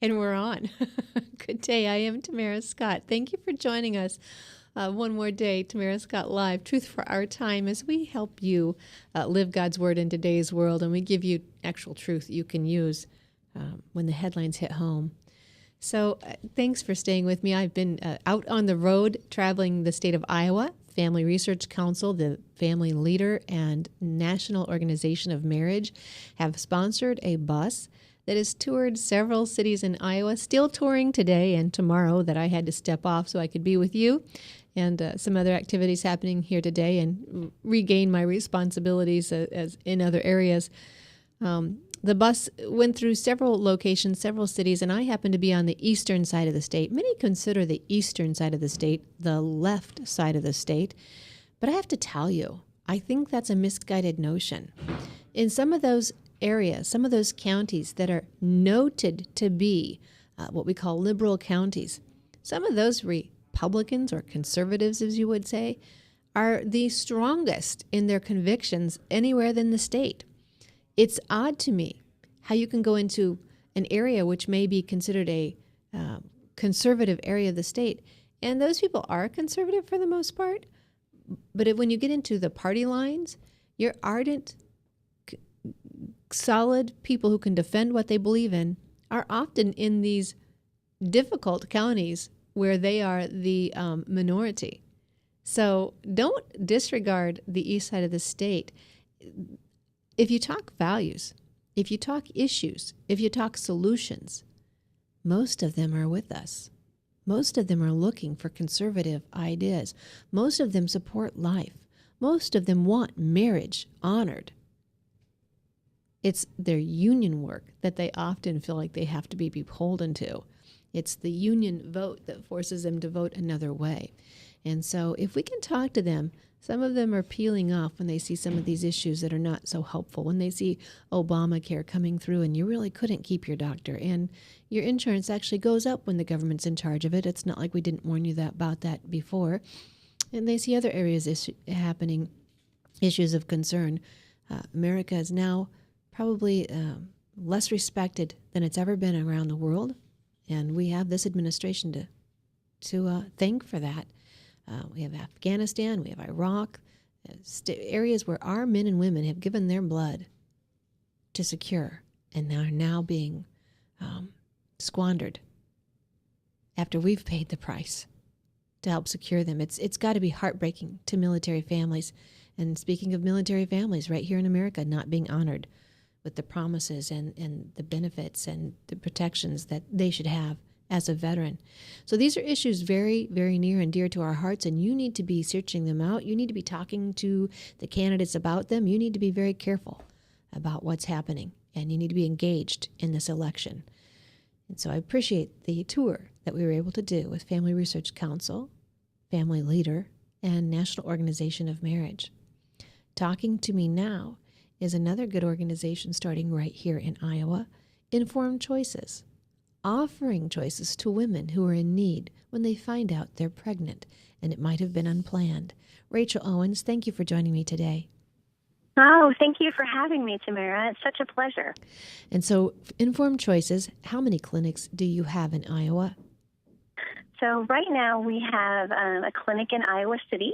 And we're on. Good day. I am Tamara Scott. Thank you for joining us. One more day, Tamara Scott Live, Truth for Our Time, as we help you live God's Word in today's world, and we give you actual truth you can use when the headlines hit home. So thanks for staying with me. I've been out on the road traveling the state of Iowa. Family Research Council, the Family Leader, and National Organization of Marriage have sponsored a bus that has toured several cities in Iowa, still touring today and tomorrow that I had to step off so I could be with you, and some other activities happening here today and regain my responsibilities as in other areas. The bus went through several locations, several cities, and I happen to be on the eastern side of the state. Many consider the eastern side of the state the left side of the state, but I have to tell you, I think that's a misguided notion. In some of those areas, some of those counties that are noted to be what we call liberal counties, some of those Republicans or conservatives, as you would say, are the strongest in their convictions anywhere in the state. It's odd to me how you can go into an area which may be considered a conservative area of the state, and those people are conservative for the most part, but when you get into the party lines, your ardent, solid people who can defend what they believe in are often in these difficult counties where they are the minority. So don't disregard the east side of the state. If you talk values, if you talk issues, if you talk solutions, most of them are with us. Most of them are looking for conservative ideas. Most of them support life. Most of them want marriage honored. It's their union work that they often feel like they have to be beholden to. It's the union vote that forces them to vote another way. And so if we can talk to them, some of them are peeling off when they see some of these issues that are not so helpful. When they see Obamacare coming through and you really couldn't keep your doctor, and your insurance actually goes up when the government's in charge of it. It's not like we didn't warn you about that before. And they see other areas happening, issues of concern. America is now probably less respected than it's ever been around the world. And we have this administration to thank for that. We have Afghanistan, we have Iraq, areas where our men and women have given their blood to secure and are now being squandered after we've paid the price to help secure them. It's got to be heartbreaking to military families. And speaking of military families, right here in America, not being honored with the promises and the benefits and the protections that they should have as a veteran. So these are issues very, very near and dear to our hearts, and you need to be searching them out. You need to be talking to the candidates about them. You need to be very careful about what's happening, and you need to be engaged in this election. And so I appreciate the tour that we were able to do with Family Research Council, Family Leader, and National Organization of Marriage. Talking to Me Now is another good organization starting right here in Iowa, Informed Choices, offering choices to women who are in need when they find out they're pregnant and it might have been unplanned. Rachel Owens, thank you for joining me today. Oh, thank you for having me, Tamara. It's such a pleasure. And so, Informed Choices, how many clinics do you have in Iowa? So right now we have a clinic in Iowa City,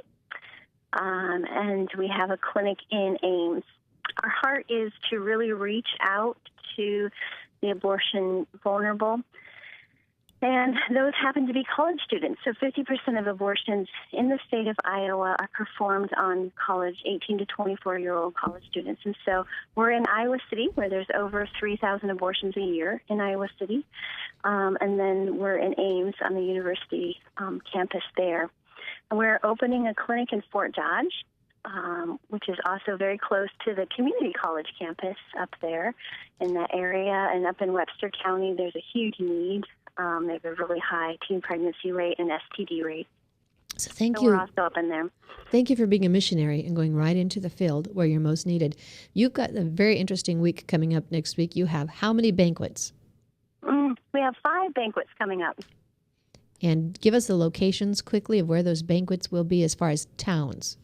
and we have a clinic in Ames. Our heart is to really reach out to the abortion vulnerable, and those happen to be college students. So 50% of abortions in the state of Iowa are performed on college, 18 to 24-year-old college students. And so we're in Iowa City, where there's over 3,000 abortions a year in Iowa City. And then we're in Ames on the university campus there. And we're opening a clinic in Fort Dodge, which is also very close to the community college campus up there in that area. And up in Webster County, there's a huge need. They have a really high teen pregnancy rate and STD rate. So thank you. We're also up in there. Thank you for being a missionary and going right into the field where you're most needed. You've got a very interesting week coming up next week. You have how many banquets? We have 5 banquets coming up. And give us the locations quickly of where those banquets will be as far as towns.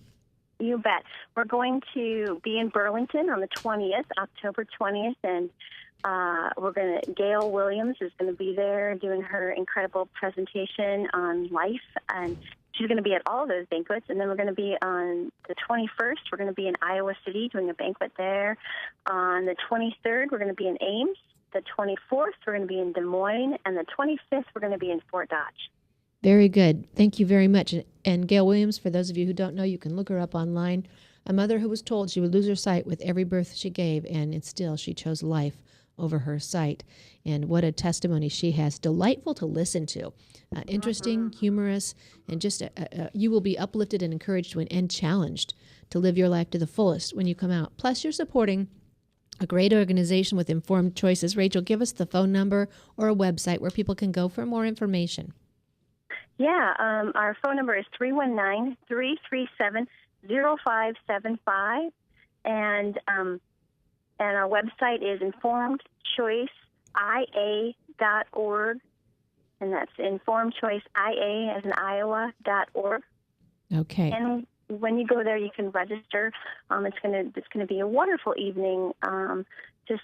You bet. We're going to be in Burlington on the 20th, October 20th, and Gail Williams is going to be there doing her incredible presentation on life, and she's going to be at all of those banquets. And then we're going to be on the 21st, we're going to be in Iowa City doing a banquet there. On the 23rd, we're going to be in Ames. The 24th, we're going to be in Des Moines, and the 25th, we're going to be in Fort Dodge. Very good. Thank you very much. And Gail Williams, for those of you who don't know, you can look her up online. A mother who was told she would lose her sight with every birth she gave, and still she chose life over her sight. And what a testimony she has. Delightful to listen to. Interesting, humorous, and just you will be uplifted and encouraged and challenged to live your life to the fullest when you come out. Plus, you're supporting a great organization with informed choices. Rachel, give us the phone number or a website where people can go for more information. Yeah, our phone number is 319-337-0575, and our website is informedchoiceia.org, and that's informedchoiceia as in Iowa.org. Okay. And when you go there, you can register. It's going to be a wonderful evening, just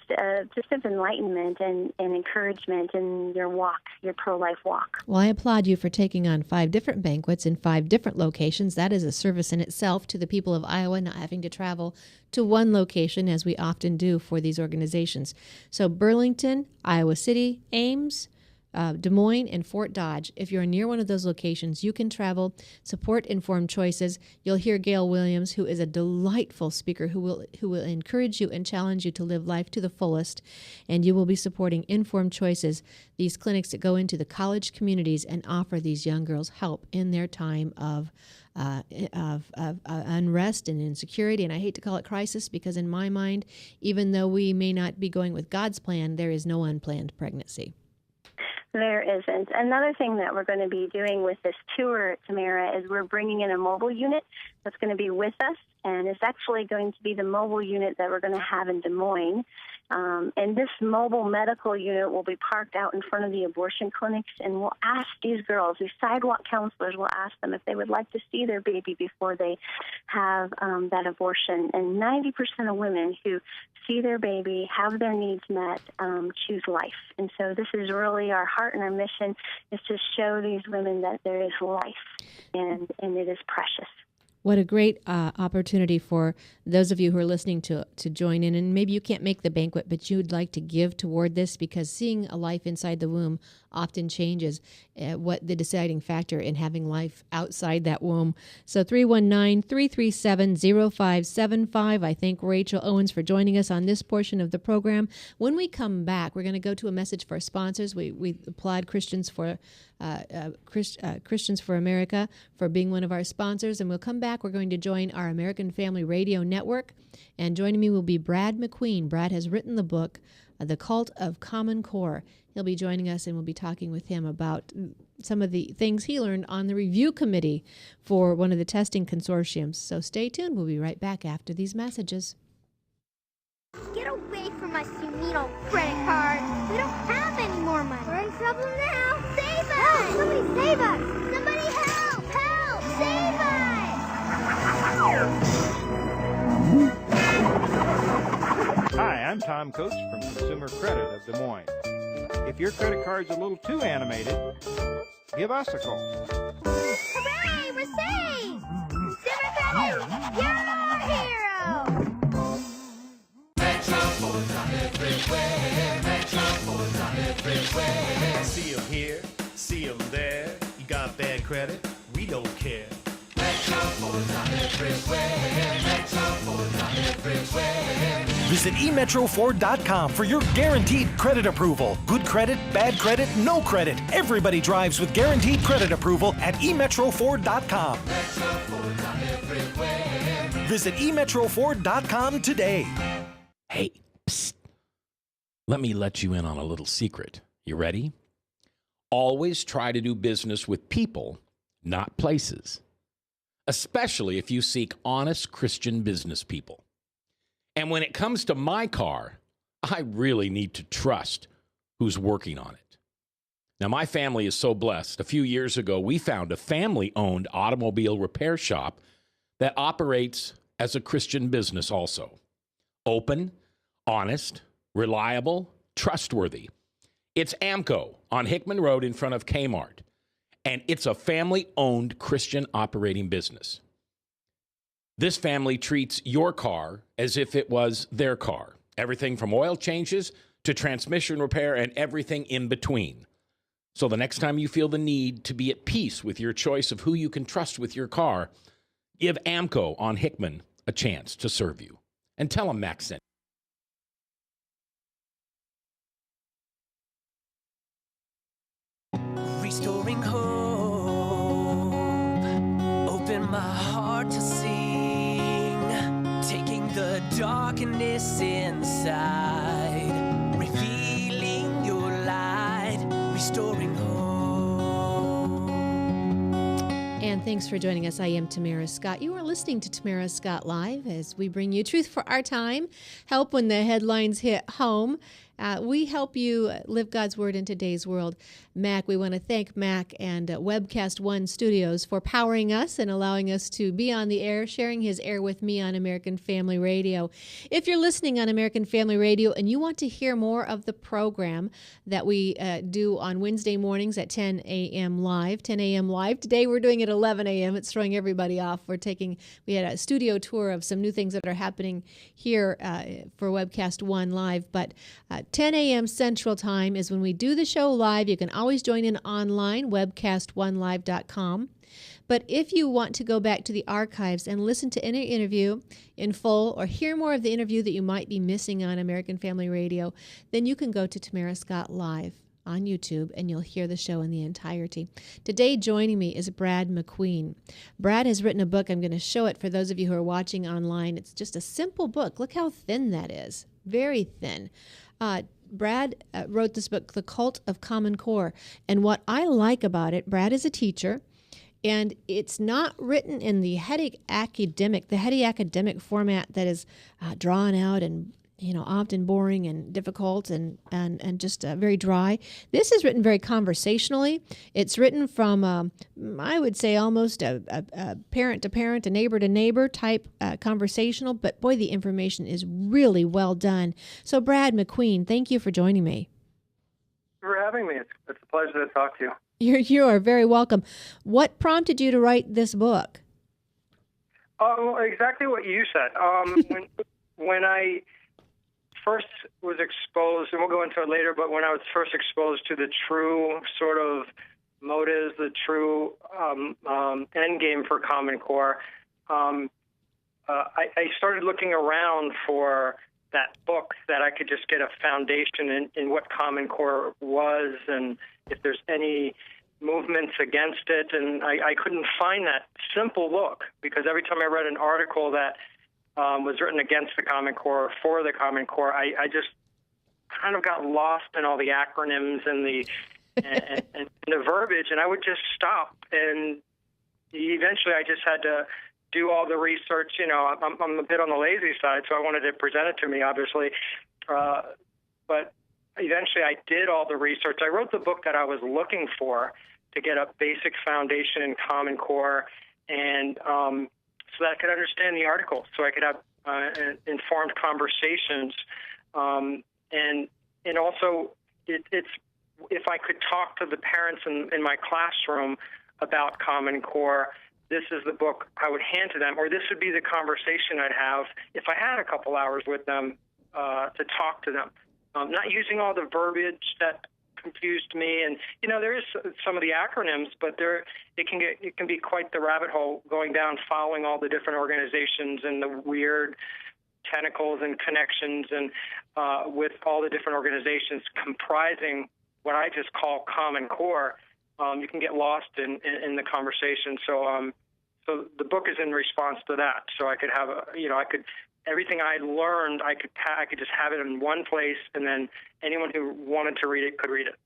of enlightenment and encouragement in your walk, your pro-life walk. Well, I applaud you for taking on 5 different banquets in 5 different locations. That is a service in itself to the people of Iowa, not having to travel to one location as we often do for these organizations. So Burlington, Iowa City, Ames, Des Moines, and Fort Dodge. If you're near one of those locations, you can travel, support Informed Choices. You'll hear Gail Williams, who is a delightful speaker who will encourage you and challenge you to live life to the fullest. And you will be supporting Informed Choices, these clinics that go into the college communities and offer these young girls help in their time of unrest and insecurity. And I hate to call it crisis, because in my mind, even though we may not be going with God's plan, there is no unplanned pregnancy. There isn't. Another thing that we're going to be doing with this tour, Tamara, is we're bringing in a mobile unit that's going to be with us, and it's actually going to be the mobile unit that we're going to have in Des Moines. And this mobile medical unit will be parked out in front of the abortion clinics, and we'll ask these girls, these sidewalk counselors will ask them if they would like to see their baby before they have that abortion. And 90% of women who see their baby, have their needs met, choose life. And so this is really our heart and our mission, is to show these women that there is life, and it is precious. What a great opportunity for those of you who are listening to join in. And maybe you can't make the banquet, but you'd like to give toward this, because seeing a life inside the womb often changes what the deciding factor in having life outside that womb. So 319-337-0575. I thank Rachel Owens for joining us on this portion of the program. When we come back, we're going to go to a message for our sponsors. We applaud Christians for America for being one of our sponsors. And we'll come back. We're going to join our American Family Radio Network. And joining me will be Brad McQueen. Brad has written the book, The Cult of Common Core. He'll be joining us, and we'll be talking with him about some of the things he learned on the review committee for one of the testing consortiums. So stay tuned. We'll be right back after these messages. Get away from us, you mean old credit card. We don't have any more money. We're in trouble now. Save us! Help! Somebody save us! Somebody help! Help! Save us! Hi, I'm Tom Coates from Consumer Credit of Des Moines. If your credit card's a little too animated, give us a call. Hooray! We're saved! Consumer Credit, you're our hero! Metro Ford's on everywhere. Metro Ford's on everywhere. See 'em here, see 'em there. You got bad credit? We don't care. Metro Ford's on everywhere. Metro Ford's on everywhere. Visit emetroford.com for your guaranteed credit approval. Good credit, bad credit, no credit. Everybody drives with guaranteed credit approval at emetroford.com. Metro Ford's on everywhere. Visit emetroford.com today. Hey, psst. Let me let you in on a little secret. You ready? Always try to do business with people, not places. Especially if you seek honest Christian business people. And when it comes to my car, I really need to trust who's working on it. Now, my family is so blessed. A few years ago, we found a family-owned automobile repair shop that operates as a Christian business also. Open, honest, reliable, trustworthy. It's AAMCO on Hickman Road in front of Kmart. And it's a family-owned Christian operating business. This family treats your car as if it was their car. Everything from oil changes to transmission repair and everything in between. So the next time you feel the need to be at peace with your choice of who you can trust with your car, give AAMCO on Hickman a chance to serve you. And tell them Max sent. Restoring hope, open my heart to sing, taking the darkness inside, revealing your light, restoring hope. And thanks for joining us. I am Tamara Scott. You are listening to Tamara Scott Live as we bring you truth for our time, help when the headlines hit home. We help you live God's Word in today's world. Mac, we want to thank Mac and Webcast One Studios for powering us and allowing us to be on the air, sharing his air with me on American Family Radio. If you're listening on American Family Radio and you want to hear more of the program that we do on Wednesday mornings at 10 a.m. live, Today we're doing it 11 a.m. It's throwing everybody off. We had a studio tour of some new things that are happening here for Webcast One Live, but 10 a.m. Central Time is when we do the show live. You can always join in online, webcastonelive.com. But if you want to go back to the archives and listen to any interview in full or hear more of the interview that you might be missing on American Family Radio, then you can go to Tamara Scott Live on YouTube and you'll hear the show in the entirety. Today joining me is Brad McQueen. Brad has written a book. I'm going to show it for those of you who are watching online. It's just a simple book. Look how thin that is. Very thin. Brad wrote this book, The Cult of Common Core. And what I like about it, Brad is a teacher, and it's not written in the heady academic format that is drawn out and often boring and difficult and just very dry. This is written very conversationally. It's written from, I would say, almost a parent to parent, a neighbor to neighbor type conversational, but boy, the information is really well done. So Brad McQueen, thank you for joining me. For having me. It's a pleasure to talk to you. You are very welcome. What prompted you to write this book? Exactly what you said. When I first was exposed, and we'll go into it later, but when I was first exposed to the true sort of motives, the true end game for Common Core, I started looking around for that book that I could just get a foundation in what Common Core was and if there's any movements against it. And I couldn't find that simple book because every time I read an article that was written against the Common Core or for the Common Core, I just kind of got lost in all the acronyms and the the verbiage, and I would just stop. And eventually I just had to do all the research. I'm a bit on the lazy side, so I wanted to present it to me, obviously. But eventually I did all the research. I wrote the book that I was looking for to get a basic foundation in Common Core and so that I could understand the article, so I could have informed conversations, and also it's if I could talk to the parents in my classroom about Common Core, this is the book I would hand to them, or this would be the conversation I'd have if I had a couple hours with them to talk to them. Not using all the verbiage that confused me, and there is some of the acronyms, but it can be quite the rabbit hole going down, following all the different organizations and the weird tentacles and connections, and with all the different organizations comprising what I just call Common Core, you can get lost in the conversation. So the book is in response to that. So I could have everything I learned, I could just have it in one place, and then anyone who wanted to read it could read it.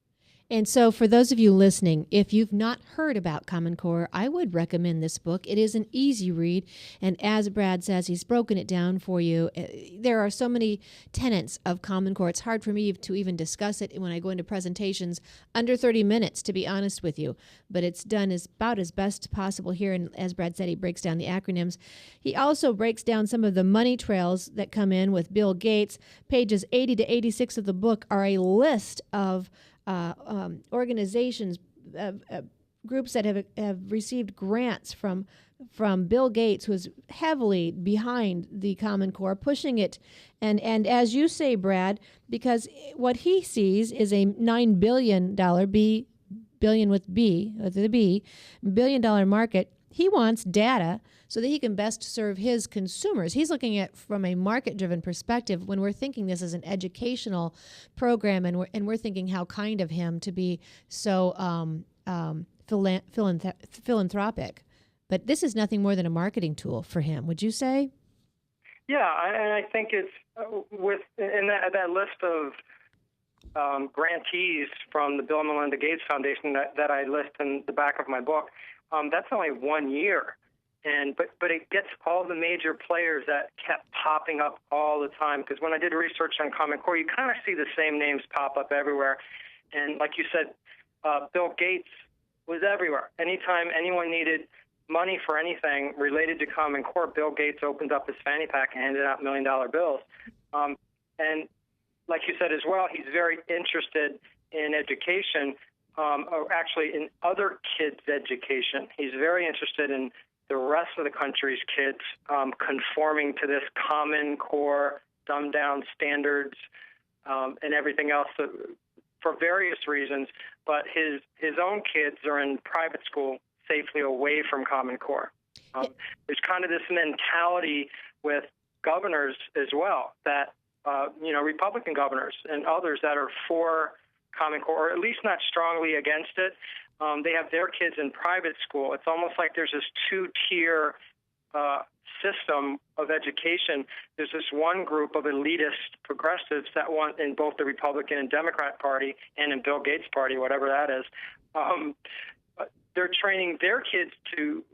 And so, for those of you listening, if you've not heard about Common Core, I would recommend this book. It is an easy read, and as Brad says, he's broken it down for you. There are so many tenets of Common Core. It's hard for me to even discuss it when I go into presentations under 30 minutes, to be honest with you. But it's done about as best possible here, and as Brad said, he breaks down the acronyms. He also breaks down some of the money trails that come in with Bill Gates. Pages 80 to 86 of the book are a list of organizations, groups that have received grants from Bill Gates, who is heavily behind the Common Core, pushing it. And as you say, Brad, because what he sees is a $9 billion, billion with the B, $1 billion market. He wants data so that he can best serve his consumers. He's looking at from a market-driven perspective when we're thinking this is an educational program, and we're thinking how kind of him to be so philanthropic. But this is nothing more than a marketing tool for him, would you say? Yeah, and I think it's in that list of grantees from the Bill and Melinda Gates Foundation that I list in the back of my book. That's only 1 year, but it gets all the major players that kept popping up all the time. Because when I did research on Common Core, you kind of see the same names pop up everywhere. And like you said, Bill Gates was everywhere. Anytime anyone needed money for anything related to Common Core, Bill Gates opened up his fanny pack and handed out $1 million bills. And like you said as well, he's very interested in education. Or actually in other kids' education. He's very interested in the rest of the country's kids conforming to this Common Core, dumbed-down standards and everything else for various reasons. But his own kids are in private school safely away from Common Core. There's kind of this mentality with governors as well that, Republican governors and others that are for Common Core, or at least not strongly against it. They have their kids in private school. It's almost like there's this two-tier system of education. There's this one group of elitist progressives that want in both the Republican and Democrat Party and in Bill Gates' party, whatever that is. They're training their kids to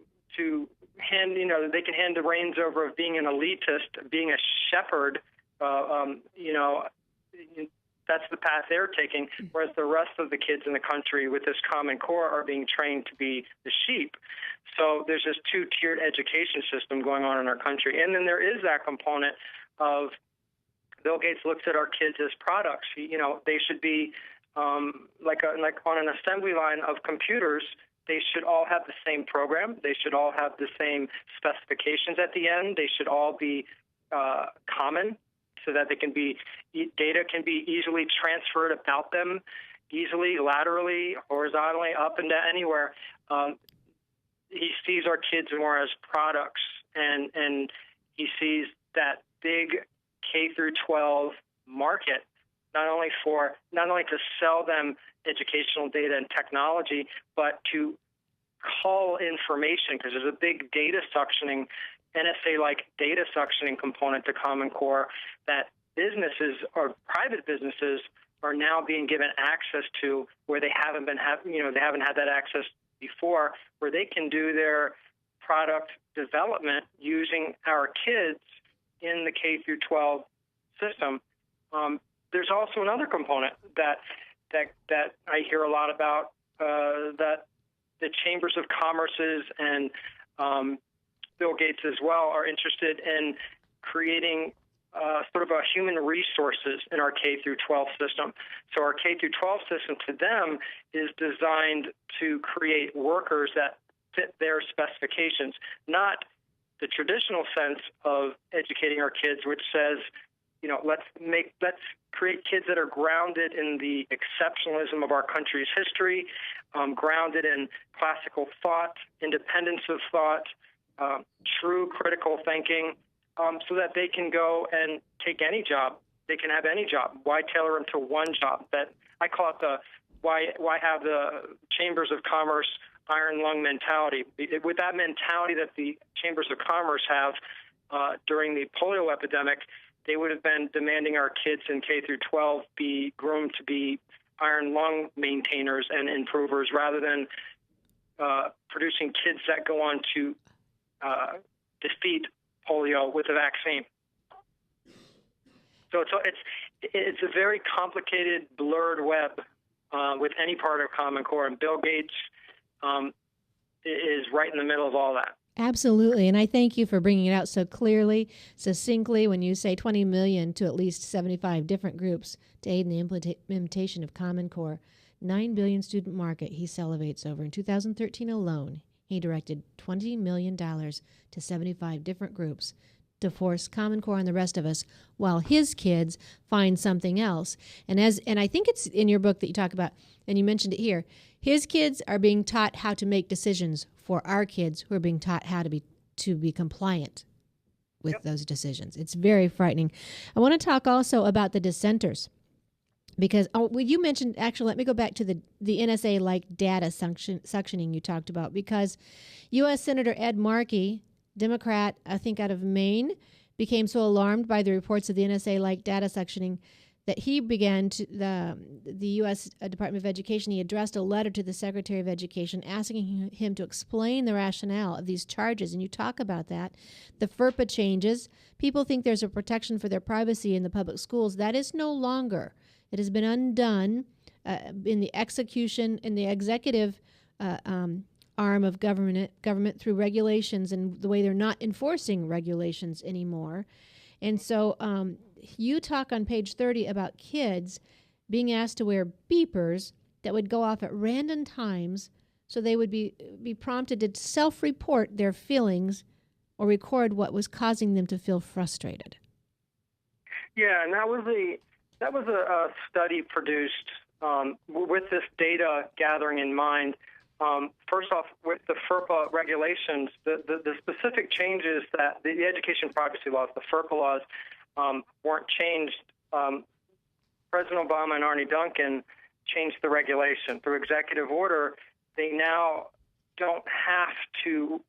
hand, they can hand the reins over of being an elitist, being a shepherd, that's the path they're taking, whereas the rest of the kids in the country with this Common Core are being trained to be the sheep. So there's this two-tiered education system going on in our country. And then there is that component of Bill Gates looks at our kids as products. They should be like on an assembly line of computers. They should all have the same program. They should all have the same specifications at the end. They should all be common, so that data can be easily transferred about them, easily, laterally, horizontally, up and down, anywhere. He sees our kids more as products, and he sees that big K through 12 market, not only to sell them educational data and technology, but to cull information, because there's a big data suctioning, NSA-like data suctioning component to Common Core that businesses or private businesses are now being given access to, where they haven't had that access before, where they can do their product development using our kids in the K through 12 system. There's also another component that I hear a lot about, that the chambers of commerces and Bill Gates as well are interested in creating sort of a human resources in our K through 12 system. So our K through 12 system to them is designed to create workers that fit their specifications, not the traditional sense of educating our kids, which says, let's create kids that are grounded in the exceptionalism of our country's history, grounded in classical thought, independence of thought, true critical thinking, so that they can go and take any job. They can have any job. Why tailor them to one job? That I call it why have the chambers of commerce iron lung mentality? With that mentality that the chambers of commerce have during the polio epidemic, they would have been demanding our kids in K through 12 be groomed to be iron lung maintainers and improvers rather than producing kids that go on to defeat polio with a vaccine. So it's a very complicated, blurred web with any part of Common Core, and Bill Gates is right in the middle of all that. Absolutely, and I thank you for bringing it out so clearly, succinctly, when you say 20 million to at least 75 different groups to aid in the implementation of Common Core. 9 billion student market he salivates over. In 2013 alone, he directed $20 million to 75 different groups to force Common Core on the rest of us while his kids find something else. And I think it's in your book that you talk about, and you mentioned it here, his kids are being taught how to make decisions for our kids who are being taught how to be compliant with those decisions. It's very frightening. I want to talk also about the dissenters. Because you mentioned, actually, let me go back to the NSA-like data suctioning you talked about, because U.S. Senator Ed Markey, Democrat, I think out of Maine, became so alarmed by the reports of the NSA-like data suctioning that he began to, the U.S. Department of Education, he addressed a letter to the Secretary of Education asking him to explain the rationale of these charges. And you talk about that. The FERPA changes. People think there's a protection for their privacy in the public schools. That is no longer. It has been undone in the execution, in the executive arm of government through regulations and the way they're not enforcing regulations anymore. And so you talk on page 30 about kids being asked to wear beepers that would go off at random times so they would be prompted to self-report their feelings or record what was causing them to feel frustrated. Yeah, and that was a study produced with this data gathering in mind. First off, with the FERPA regulations, the specific changes that the education privacy laws, the FERPA laws, weren't changed. President Obama and Arne Duncan changed the regulation. Through executive order, they now don't have to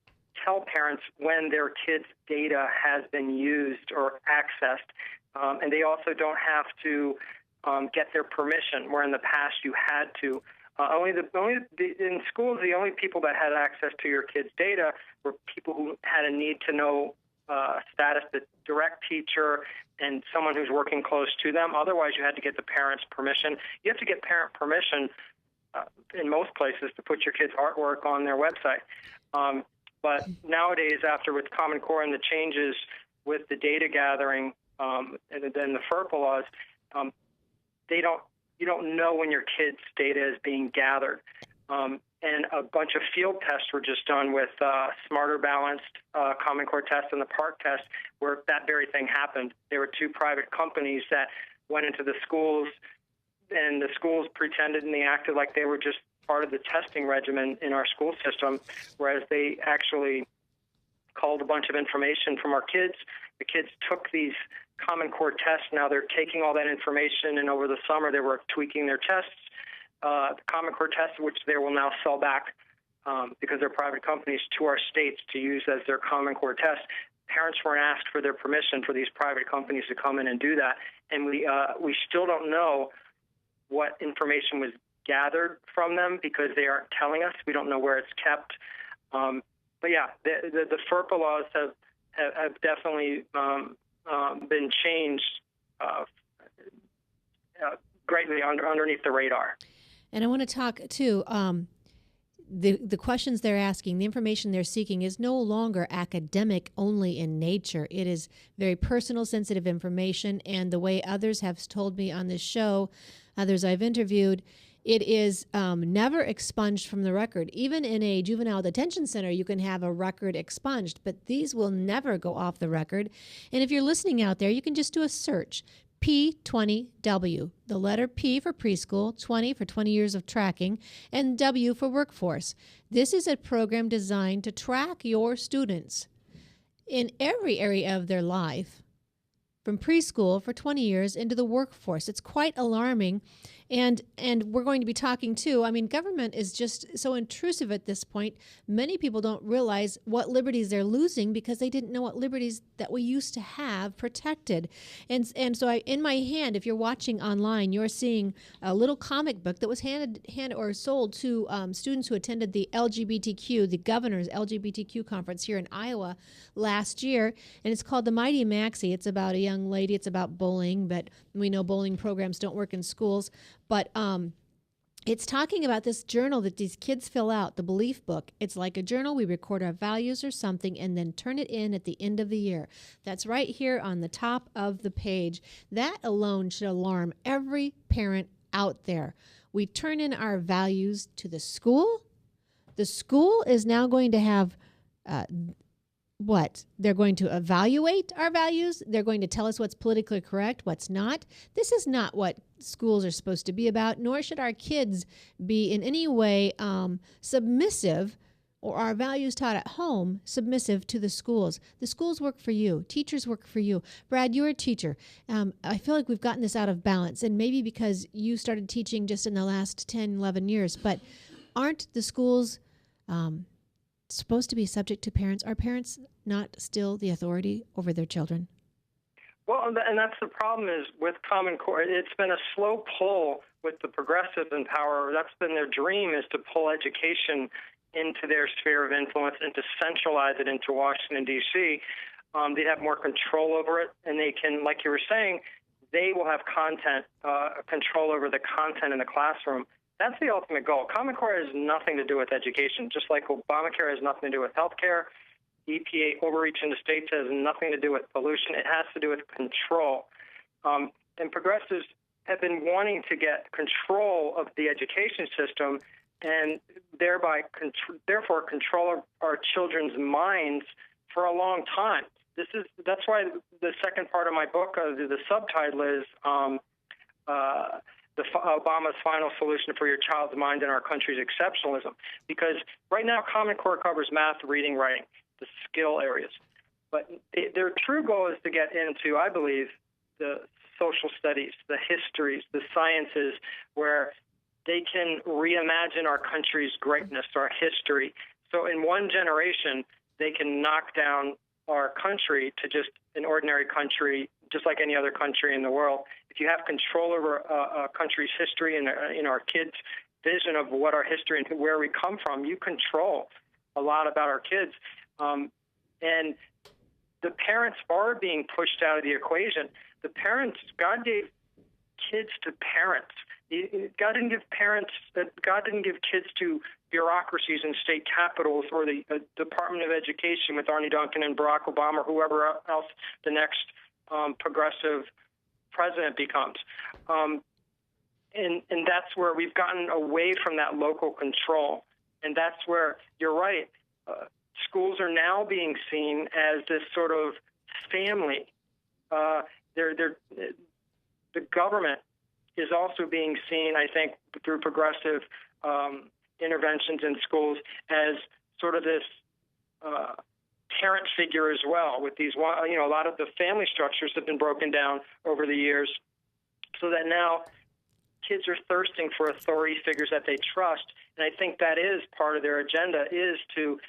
tell parents when their kids' data has been used or accessed. And they also don't have to get their permission, where in the past you had to. In schools, the only people that had access to your kids' data were people who had a need to know status, the direct teacher, and someone who's working close to them. Otherwise, you had to get the parents' permission. You have to get parent permission in most places to put your kids' artwork on their website. But nowadays, after with Common Core and the changes with the data gathering and then the FERPA laws, you don't know when your kids' data is being gathered. And a bunch of field tests were just done with Smarter Balanced Common Core test and the PARC test, where that very thing happened. There were two private companies that went into the schools, and the schools pretended and they acted like they were just part of the testing regimen in our school system, whereas they actually culled a bunch of information from our kids. The kids took these Common Core tests. Now they're taking all that information, and over the summer they were tweaking their tests. The Common Core tests, which they will now sell back because they're private companies, to our states to use as their Common Core test. Parents weren't asked for their permission for these private companies to come in and do that, and we still don't know what information was gathered from them because they aren't telling us. We don't know where it's kept. But yeah, the FERPA laws have definitely been changed greatly underneath the radar. And I want to talk too. The questions they're asking, the information they're seeking, is no longer academic only in nature. It is very personal, sensitive information, and the way others have told me on this show, others I've interviewed, it is never expunged from the record. Even in a juvenile detention center, you can have a record expunged, but these will never go off the record. And if you're listening out there, you can just do a search. P20W, the letter P for preschool, 20 for 20 years of tracking, and W for workforce. This is a program designed to track your students in every area of their life, from preschool for 20 years into the workforce. It's quite alarming. And we're going to be talking too. I mean, government is just so intrusive at this point. Many people don't realize what liberties they're losing because they didn't know what liberties that we used to have protected. And so in my hand, if you're watching online, you're seeing a little comic book that was handed or sold to students who attended the the governor's LGBTQ conference here in Iowa last year. And it's called The Mighty Maxie. It's about a young lady. It's about bullying, but we know bullying programs don't work in schools. But it's talking about this journal that these kids fill out, the belief book. It's like a journal. We record our values or something and then turn it in at the end of the year. That's right here on the top of the page. That alone should alarm every parent out there. We turn in our values to the school. The school is now going to have what? They're going to evaluate our values. They're going to tell us what's politically correct, what's not. This is not what schools are supposed to be about, nor should our kids be in any way submissive, or our values taught at home submissive to the schools. The schools work for you. Teachers work for you. Brad, you're a teacher. I feel like we've gotten this out of balance, and maybe because you started teaching just in the last 10, 11 years, but aren't the schools supposed to be subject to parents? Are parents not still the authority over their children? Well, and that's the problem is with Common Core. It's been a slow pull with the progressives in power. That's been their dream, is to pull education into their sphere of influence and to centralize it into Washington, D.C. They have more control over it, and they can, like you were saying, they will have control over the content in the classroom. That's the ultimate goal. Common Core has nothing to do with education, just like Obamacare has nothing to do with health care. EPA overreach into states has nothing to do with pollution. It has to do with control. And progressives have been wanting to get control of the education system and thereby therefore control our children's minds for a long time. That's why the second part of my book, the subtitle is Obama's Final Solution for Your Child's Mind and Our Country's Exceptionalism. Because right now, Common Core covers math, reading, writing, the skill areas. But their true goal is to get into, I believe, the social studies, the histories, the sciences, where they can reimagine our country's greatness, our history. So in one generation, they can knock down our country to just an ordinary country, just like any other country in the world. If you have control over a country's history and our kids' vision of what our history and where we come from, you control a lot about our kids. And the parents are being pushed out of the equation. The parents, God gave kids to parents. God didn't give kids to bureaucracies in state capitals or the Department of Education with Arne Duncan and Barack Obama or whoever else the next progressive president becomes. And that's where we've gotten away from that local control. And that's where, you're right, schools are now being seen as this sort of family. The government is also being seen, I think, through progressive interventions in schools as sort of this parent figure as well. With these, a lot of the family structures have been broken down over the years, so that now kids are thirsting for authority figures that they trust. And I think that is part of their agenda, is to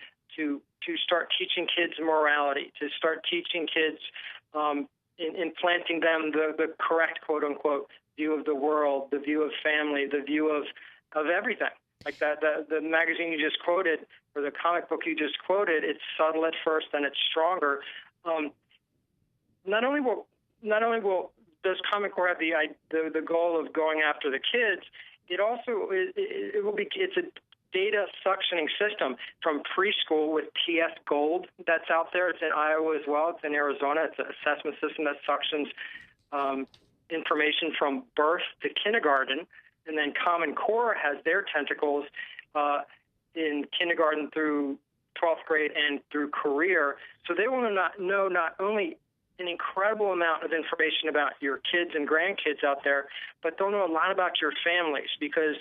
start teaching kids morality, to start teaching kids, implanting them the correct, quote unquote, view of the world, the view of family, the view of everything. Like that, the magazine you just quoted, or the comic book you just quoted, it's subtle at first, then it's stronger. Not only does Common Core have the goal of going after the kids, it also it's a data suctioning system from preschool with TS Gold that's out there. It's in Iowa as well. It's in Arizona. It's an assessment system that suctions information from birth to kindergarten. And then Common Core has their tentacles in kindergarten through 12th grade and through career. So they want to know not only an incredible amount of information about your kids and grandkids out there, but they'll know a lot about your families, because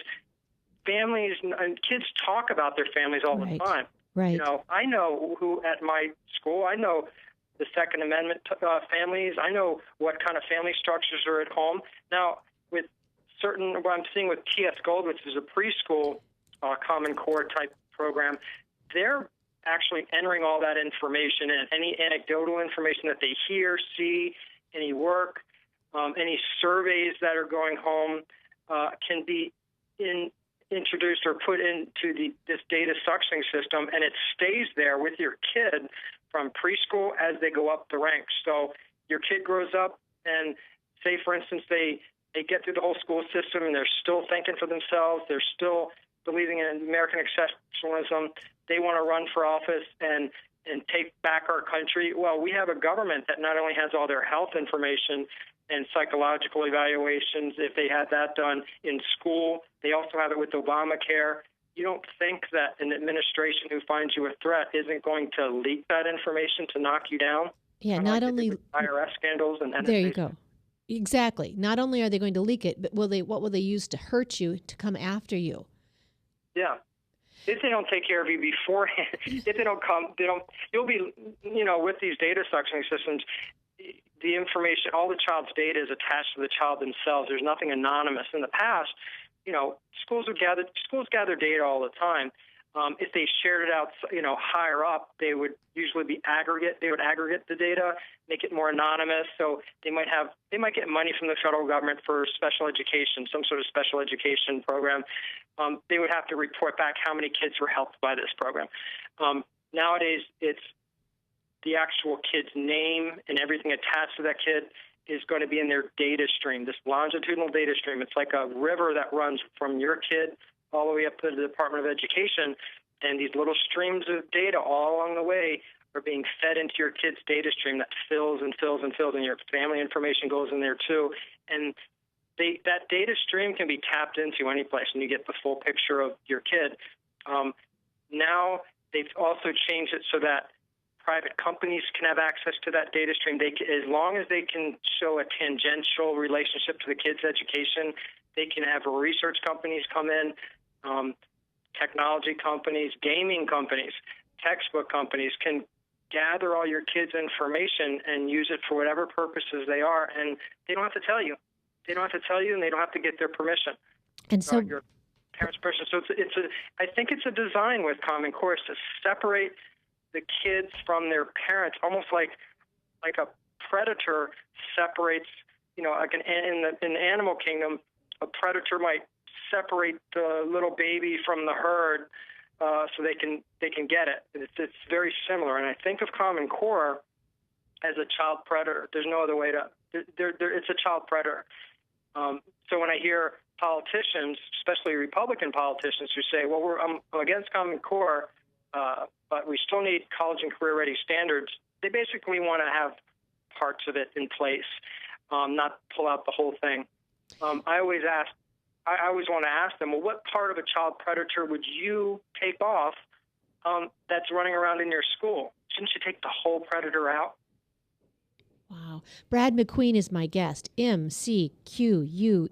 families and kids talk about their families all the time. Right. I know who at my school, I know the Second Amendment families. I know what kind of family structures are at home. Now, with what I'm seeing with TS Gold, which is a preschool Common Core type program, they're actually entering all that information and any anecdotal information that they hear, see, any work, any surveys that are going home can be introduced or put into this data suctioning system, and it stays there with your kid from preschool as they go up the ranks. So your kid grows up and say, for instance, they get through the whole school system and they're still thinking for themselves, they're still believing in American exceptionalism, they want to run for office and take back our country. Well, we have a government that not only has all their health information and psychological evaluations, if they had that done in school, they also have it with Obamacare. You don't think that an administration who finds you a threat isn't going to leak that information to knock you down? Yeah, not only IRS scandals and NSA. there you go. Exactly. Not only are they going to leak it, but what will they use to hurt you, to come after you? Yeah. If they don't take care of you beforehand, if they don't come, you'll be, with these data suctioning systems, the information, all the child's data is attached to the child themselves. There's nothing anonymous. In the past, schools gather data all the time. If they shared it out, higher up, they would usually be aggregate. They would aggregate the data, make it more anonymous. So they might get money from the federal government for special education, some sort of special education program. They would have to report back how many kids were helped by this program. Nowadays, it's the actual kid's name and everything attached to that kid is going to be in their data stream, this longitudinal data stream. It's like a river that runs from your kid all the way up to the Department of Education, and these little streams of data all along the way are being fed into your kid's data stream that fills and fills and fills, and your family information goes in there too. And that data stream can be tapped into any place, and you get the full picture of your kid. Now they've also changed it so that private companies can have access to that data stream. As long as they can show a tangential relationship to the kid's education, they can have research companies come in, technology companies, gaming companies, textbook companies can gather all your kids' information and use it for whatever purposes they are, and they don't have to tell you. They don't have to tell you, and they don't have to get their permission. And so your parents' permission. So I think it's a design with Common Core to separate the kids from their parents, almost like a predator separates. Like in the animal kingdom, a predator might separate the little baby from the herd so they can get it. It's very similar, and I think of Common Core as a child predator. There's no other way to. It's a child predator. So when I hear politicians, especially Republican politicians, who say, "Well, I'm against Common Core, but we still need college and career-ready standards," they basically want to have parts of it in place, not pull out the whole thing. I always want to ask them, well, what part of a child predator would you take off that's running around in your school? Shouldn't you take the whole predator out? Wow. Brad McQueen is my guest. McQueen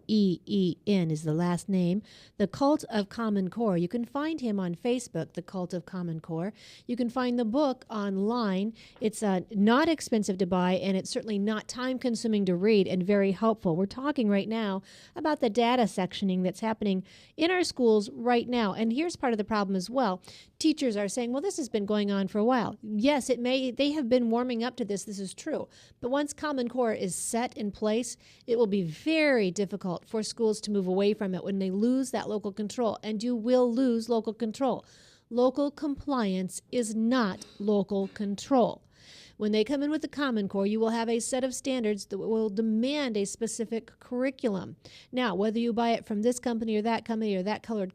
is the last name. The Cult of Common Core. You can find him on Facebook, The Cult of Common Core. You can find the book online. It's not expensive to buy, and it's certainly not time-consuming to read, and very helpful. We're talking right now about the data sectioning that's happening in our schools right now. And here's part of the problem as well. Teachers are saying, well, this has been going on for a while. Yes, they have been warming up to this. This is true. But once Common Core is set in place, it will be very difficult for schools to move away from it when they lose that local control. And you will lose local control. Local compliance is not local control. When they come in with the Common Core, you will have a set of standards that will demand a specific curriculum. Now, whether you buy it from this company or that colored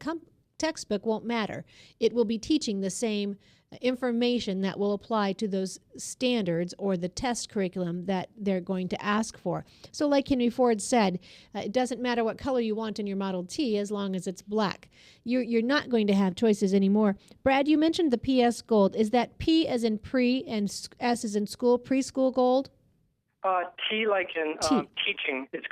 textbook won't matter. It will be teaching the same information that will apply to those standards or the test curriculum that they're going to ask for. So like Henry Ford said, it doesn't matter what color you want in your Model T as long as it's black. You're not going to have choices anymore. Brad, you mentioned the PS Gold. Is that P as in pre and S as in school, preschool gold? T like in T. teaching. It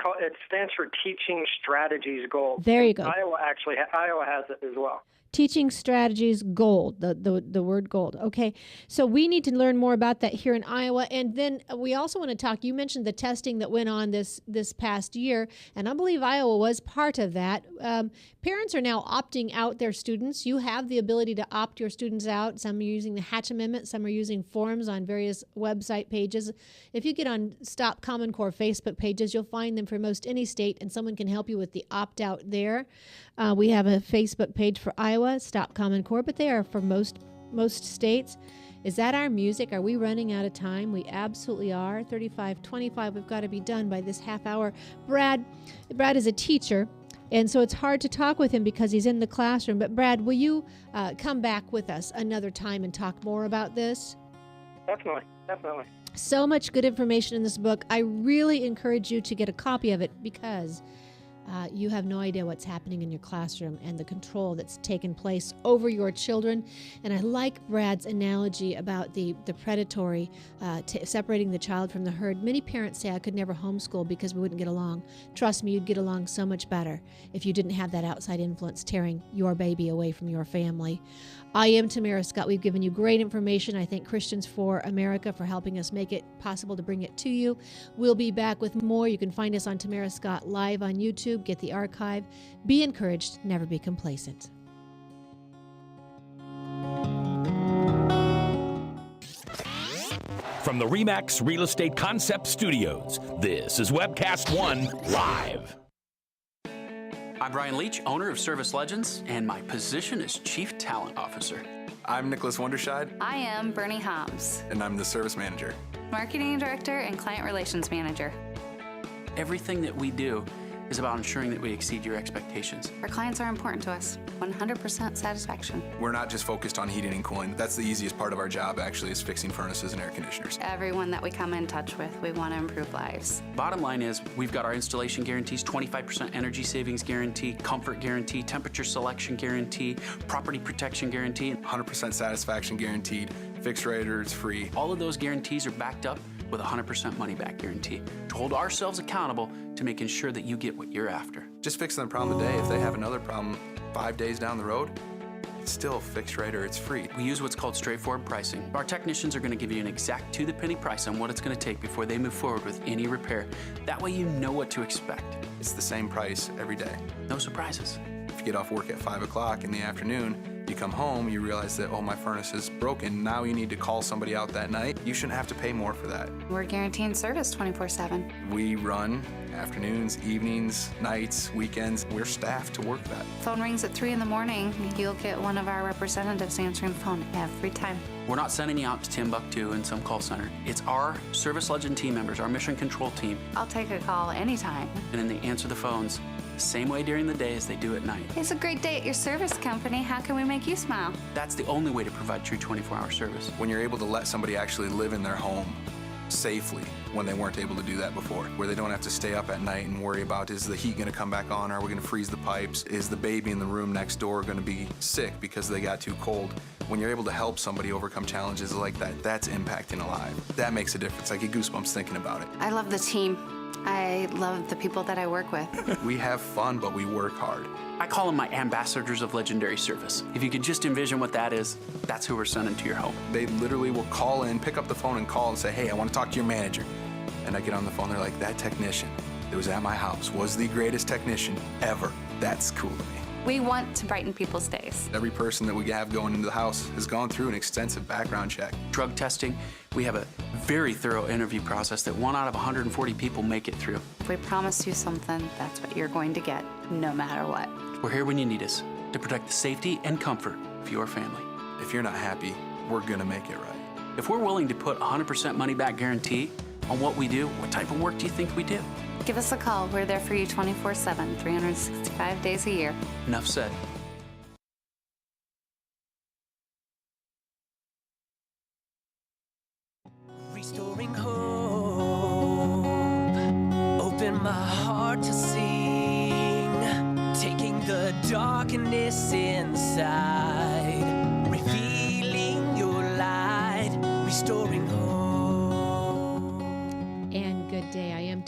stands for Teaching Strategies Gold. There you go. Iowa has it as well. Teaching Strategies Gold, the word gold. Okay, so we need to learn more about that here in Iowa. And then we also want to talk, you mentioned the testing that went on this past year, and I believe Iowa was part of that. Parents are now opting out their students. You have the ability to opt your students out. Some are using the Hatch Amendment, some are using forums on various website pages. If you get on Stop Common Core Facebook pages, you'll find them for most any state, and someone can help you with the opt-out there. We have a Facebook page for Iowa, Stop Common Core, but they are for most states. Is that our music? Are we running out of time? We absolutely are. 35:25. We've got to be done by this half hour. Brad is a teacher, and so it's hard to talk with him because he's in the classroom. But Brad, will you come back with us another time and talk more about this? Definitely. So much good information in this book. I really encourage you to get a copy of it because you have no idea what's happening in your classroom and the control that's taken place over your children. And I like Brad's analogy about the predatory, separating the child from the herd. Many parents say, I could never homeschool because we wouldn't get along. Trust me, you'd get along so much better if you didn't have that outside influence tearing your baby away from your family. I am Tamara Scott. We've given you great information. I thank Christians for America for helping us make it possible to bring it to you. We'll be back with more. You can find us on Tamara Scott Live on YouTube. Get the archive. Be encouraged. Never be complacent. From the RE/MAX Real Estate Concept Studios, this is Webcast One Live. I'm Brian Leach, owner of Service Legends, and my position is Chief Talent Officer. I'm Nicholas Wonderscheid. I am Bernie Hobbs. And I'm the Service Manager. Marketing Director and Client Relations Manager. Everything that we do is about ensuring that we exceed your expectations. Our clients are important to us. 100% satisfaction. We're not just focused on heating and cooling. That's the easiest part of our job, actually, is fixing furnaces and air conditioners. Everyone that we come in touch with, we want to improve lives. Bottom line is, we've got our installation guarantees, 25% energy savings guarantee, comfort guarantee, temperature selection guarantee, property protection guarantee. 100% satisfaction guaranteed, fixed rate or it's free. All of those guarantees are backed up with a 100% money-back guarantee to hold ourselves accountable to making sure that you get what you're after. Just fixing the problem today. If they have another problem 5 days down the road, it's still fixed rate or it's free. We use what's called straightforward pricing. Our technicians are going to give you an exact to-the-penny price on what it's going to take before they move forward with any repair. That way you know what to expect. It's the same price every day. No surprises. If you get off work at 5 o'clock in the afternoon, you come home, you realize that, oh, my furnace is broken. Now you need to call somebody out that night. You shouldn't have to pay more for that. We're guaranteeing service 24/7. We run afternoons, evenings, nights, weekends. We're staffed to work that. Phone rings at 3 in the morning. You'll get one of our representatives answering the phone every time. We're not sending you out to Timbuktu in some call center. It's our Service Legend team members, our mission control team. I'll take a call anytime. And then they answer the phones the same way during the day as they do at night. It's a great day at your service company. How can we make you smile? That's the only way to provide true 24-hour service. When you're able to let somebody actually live in their home safely when they weren't able to do that before, where they don't have to stay up at night and worry about, is the heat going to come back on? Are we going to freeze the pipes? Is the baby in the room next door going to be sick because they got too cold? When you're able to help somebody overcome challenges like that, that's impacting a life. That makes a difference. I get goosebumps thinking about it. I love the team. I love the people that I work with. We have fun, but we work hard. I call them my ambassadors of legendary service. If you could just envision what that is, that's who we're sending to your home. They literally will call in, pick up the phone and call and say, hey, I want to talk to your manager. And I get on the phone, they're like, that technician that was at my house was the greatest technician ever. That's cool to me. We want to brighten people's days. Every person that we have going into the house has gone through an extensive background check. Drug testing, we have a very thorough interview process that 1 out of 140 people make it through. If we promise you something, that's what you're going to get, no matter what. We're here when you need us to protect the safety and comfort of your family. If you're not happy, we're gonna make it right. If we're willing to put 100% money-back guarantee on what we do, what type of work do you think we do? Give us a call. We're there for you 24/7, 365 days a year. Enough said. Restoring hope, open my heart to sing, taking the darkness inside, revealing your light, restoring hope. And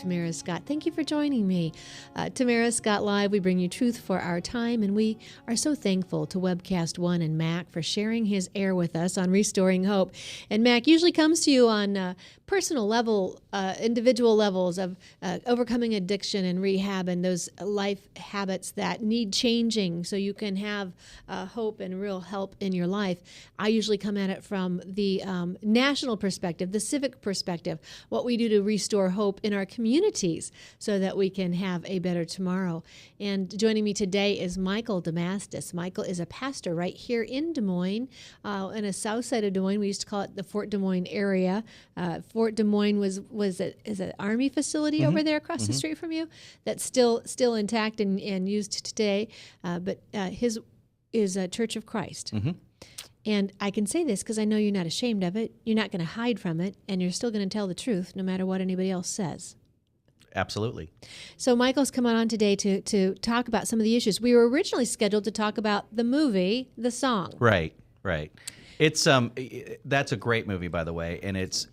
Tamara Scott. Thank you for joining me. Tamara Scott Live, we bring you truth for our time, and we are so thankful to Webcast One and Mac for sharing his air with us on Restoring Hope. And Mac usually comes to you on personal level, individual levels of overcoming addiction and rehab and those life habits that need changing so you can have hope and real help in your life. I usually come at it from the national perspective, the civic perspective, what we do to restore hope in our communities so that we can have a better tomorrow. And joining me today is Michael Damastis. Michael is a pastor right here in Des Moines, in a south side of Des Moines. We used to call it the Fort Des Moines area. Fort Des Moines is an Army facility over there across the street from you that's still intact and used today. But his is a Church of Christ. And I can say this because I know you're not ashamed of it. You're not going to hide from it, and you're still going to tell the truth no matter what anybody else says. Absolutely. So Michael's come on today to talk about some of the issues. We were originally scheduled to talk about the movie, The Song. Right. It's that's a great movie, by the way, and it's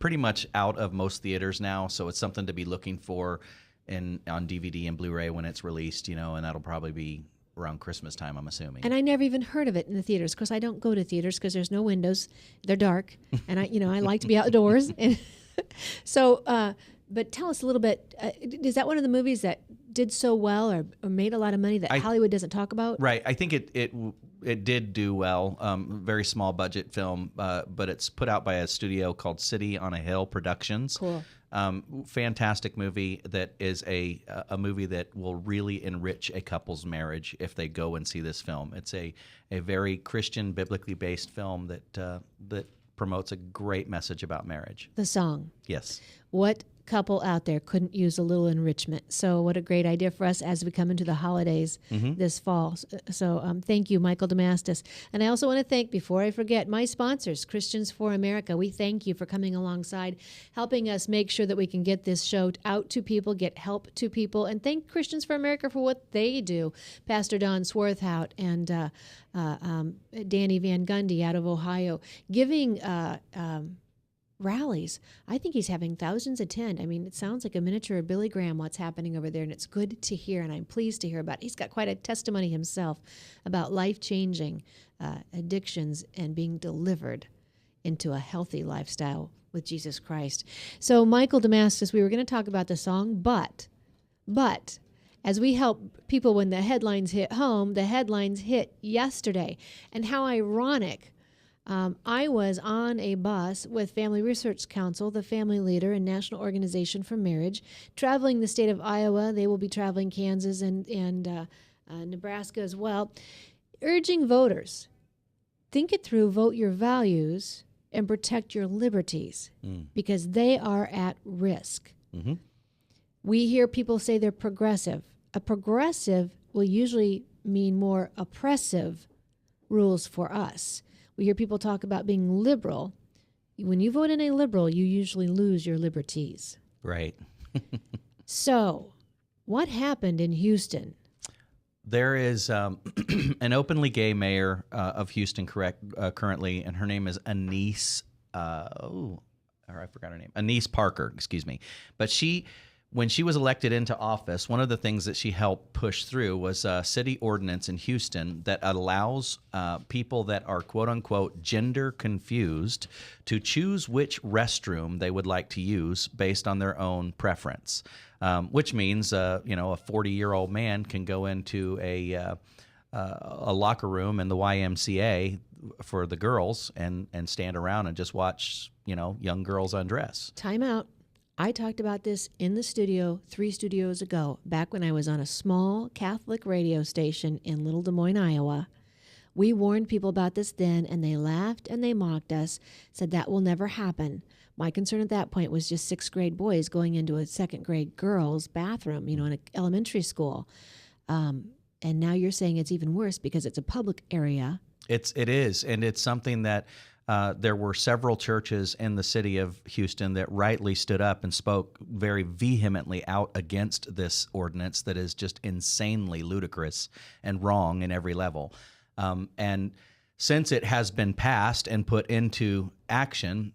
pretty much out of most theaters now, so it's something to be looking for on DVD and Blu-ray when it's released, and that'll probably be around Christmas time, I'm assuming. And I never even heard of it in the theaters. Of course, I don't go to theaters because there's no windows. They're dark, and I like to be outdoors. And so, but tell us a little bit. Is that one of the movies that did so well or made a lot of money that Hollywood doesn't talk about? Right. I think it did do well. Very small budget film, but it's put out by a studio called City on a Hill Productions. Cool. Fantastic movie that is a movie that will really enrich a couple's marriage if they go and see this film. It's a very Christian, biblically based film that promotes a great message about marriage. The Song. Yes. What couple out there couldn't use a little enrichment? So what a great idea for us as we come into the holidays this fall. So thank you, Michael Damastis. And I also want to thank, before I forget, my sponsors, Christians for America. We thank you for coming alongside, helping us make sure that we can get this show out to people, get help to people, and thank Christians for America for what they do. Pastor Don Swarthout and Danny Van Gundy out of Ohio, giving rallies. I think he's having thousands attend. I mean, it sounds like a miniature Billy Graham what's happening over there, and it's good to hear, and I'm pleased to hear about it. He's got quite a testimony himself about life-changing addictions and being delivered into a healthy lifestyle with Jesus Christ. So, Michael Damastis, we were going to talk about The Song, but as we help people when the headlines hit home, the headlines hit yesterday. And how ironic. I was on a bus with Family Research Council, the family leader and National Organization for Marriage, traveling the state of Iowa. They will be traveling Kansas and Nebraska as well, urging voters, think it through, vote your values, and protect your liberties because they are at risk. We hear people say they're progressive. A progressive will usually mean more oppressive rules for us. We hear people talk about being liberal. When you vote in a liberal, you usually lose your liberties. Right. So, what happened in Houston? There is an openly gay mayor of Houston currently, and her name is Annise. I forgot her name. Annise Parker, excuse me. But when she was elected into office, one of the things that she helped push through was a city ordinance in Houston that allows people that are quote-unquote gender confused to choose which restroom they would like to use based on their own preference, which means a 40-year-old man can go into a locker room in the YMCA for the girls and stand around and just watch young girls undress. Time out. I talked about this in the studio 3 studios ago, back when I was on a small Catholic radio station in Little Des Moines, Iowa. We warned people about this then, and they laughed and they mocked us, said that will never happen. My concern at that point was just 6th grade boys going into a 2nd grade girls' bathroom, in an elementary school. And now you're saying it's even worse because it's a public area. It is, and it's something that there were several churches in the city of Houston that rightly stood up and spoke very vehemently out against this ordinance that is just insanely ludicrous and wrong in every level. And since it has been passed and put into action,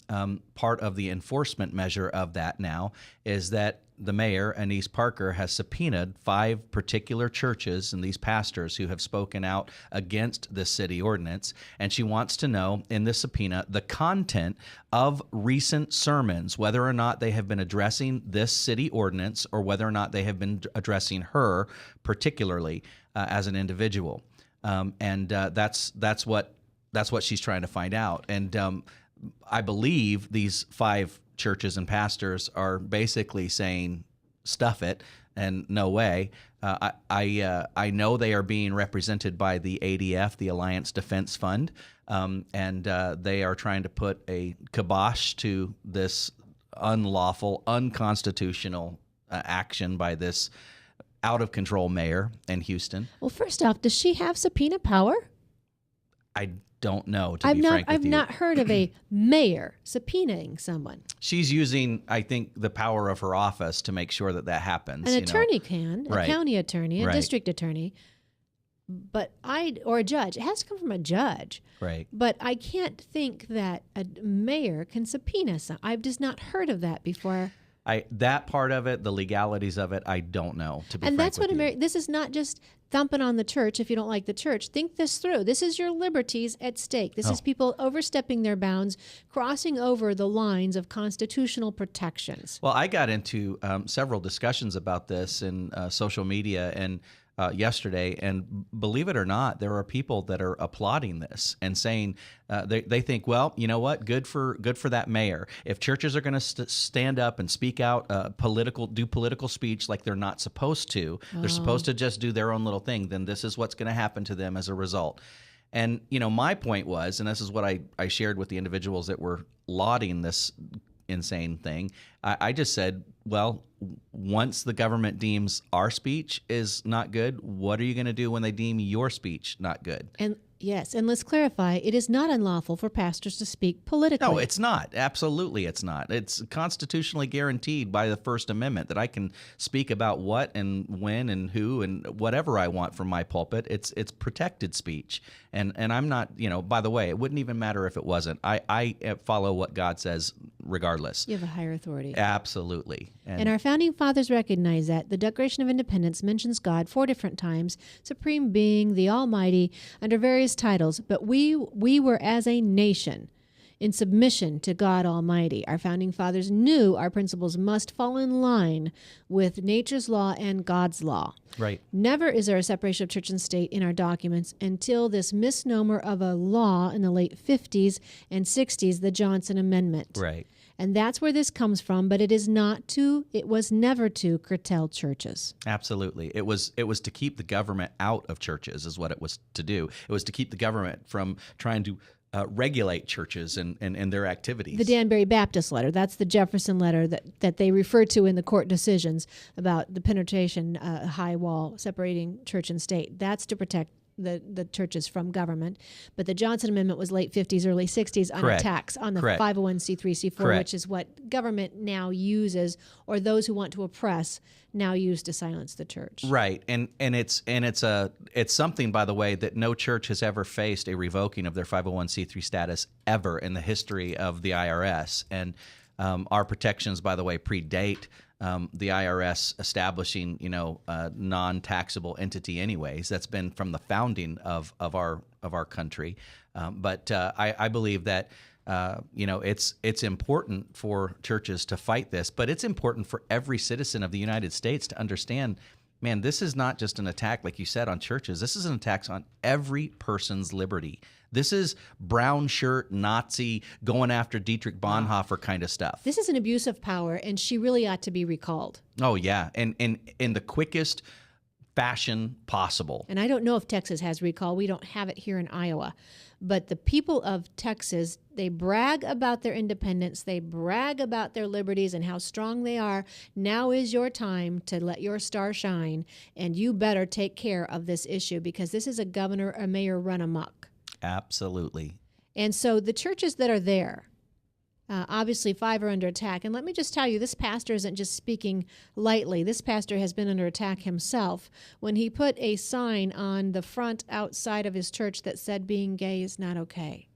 part of the enforcement measure of that now is that the mayor, Anise Parker, has subpoenaed 5 particular churches and these pastors who have spoken out against this city ordinance. And she wants to know in this subpoena the content of recent sermons, whether or not they have been addressing this city ordinance or whether or not they have been addressing her particularly as an individual. That's what she's trying to find out. And I believe these 5 churches and pastors are basically saying, stuff it, and no way. I know they are being represented by the ADF, the Alliance Defense Fund, and they are trying to put a kibosh to this unlawful, unconstitutional action by this out-of-control mayor in Houston. Well, first off, does she have subpoena power? I don't know, to be frank with you. I've not heard of a mayor subpoenaing someone. She's using, I think, the power of her office to make sure that happens. An attorney can, a Right. county attorney, a Right. district attorney, or a judge. It has to come from a judge. Right. But I can't think that a mayor can subpoena some. I've just not heard of that before. That part of it, the legalities of it, I don't know, to be And frank that's what with you. this is not just thumping on the church if you don't like the church. Think this through. This is your liberties at stake. This is people overstepping their bounds, crossing over the lines of constitutional protections. Well, I got into several discussions about this in social media and yesterday, and believe it or not, there are people that are applauding this and saying they think, well, you know what, good for that mayor. If churches are going to stand up and speak out, do political speech like they're not supposed to, they're supposed to just do their own little thing, then this is what's going to happen to them as a result. And my point was, and this is what I shared with the individuals that were lauding this insane thing, I just said, well, once the government deems our speech is not good, what are you going to do when they deem your speech not good? And yes, and let's clarify, it is not unlawful for pastors to speak politically. No, it's not. Absolutely, it's not. It's constitutionally guaranteed by the First Amendment that I can speak about what and when and who and whatever I want from my pulpit. It's protected speech. And I'm not, by the way, it wouldn't even matter if it wasn't. I follow what God says regardless. You have a higher authority. Absolutely. And our founding fathers recognize that. The Declaration of Independence mentions God 4 different times, Supreme Being, the Almighty, under various titles. But we were as a nation in submission to God Almighty. Our founding fathers knew our principles must fall in line with nature's law and God's law. Right. Never is there a separation of church and state in our documents until this misnomer of a law in the late 50s and 60s, the Johnson Amendment. Right. And that's where this comes from, but it was never to curtail churches. Absolutely. It was to keep the government out of churches is what it was to do. It was to keep the government from trying to regulate churches and their activities. The Danbury Baptist letter, that's the Jefferson letter that they refer to in the court decisions about the penetration high wall separating church and state. That's to protect the churches from government. But the Johnson Amendment was late 50s, early 60s on Correct. attacks on the Correct. 501c3, c4, Correct. which is what government now uses, or those who want to oppress now use to silence the church. Right. And it's something, by the way, that no church has ever faced a revoking of their 501c3 status ever in the history of the IRS. And our protections, by the way, predate the IRS establishing, a non-taxable entity anyways. That's been from the founding of our country. But I believe that, it's important for churches to fight this, but it's important for every citizen of the United States to understand, man, this is not just an attack, like you said, on churches. This is an attack on every person's liberty. This is brown shirt Nazi going after Dietrich Bonhoeffer kind of stuff. This is an abuse of power, and she really ought to be recalled. Oh, yeah. And in the quickest fashion possible. And I don't know if Texas has recall. We don't have it here in Iowa. But the people of Texas, they brag about their independence. They brag about their liberties and how strong they are. Now is your time to let your star shine, and you better take care of this issue because this is a mayor run amok. Absolutely. And so the churches that are there, obviously 5 are under attack. And let me just tell you, this pastor isn't just speaking lightly. This pastor has been under attack himself when he put a sign on the front outside of his church that said being gay is not okay.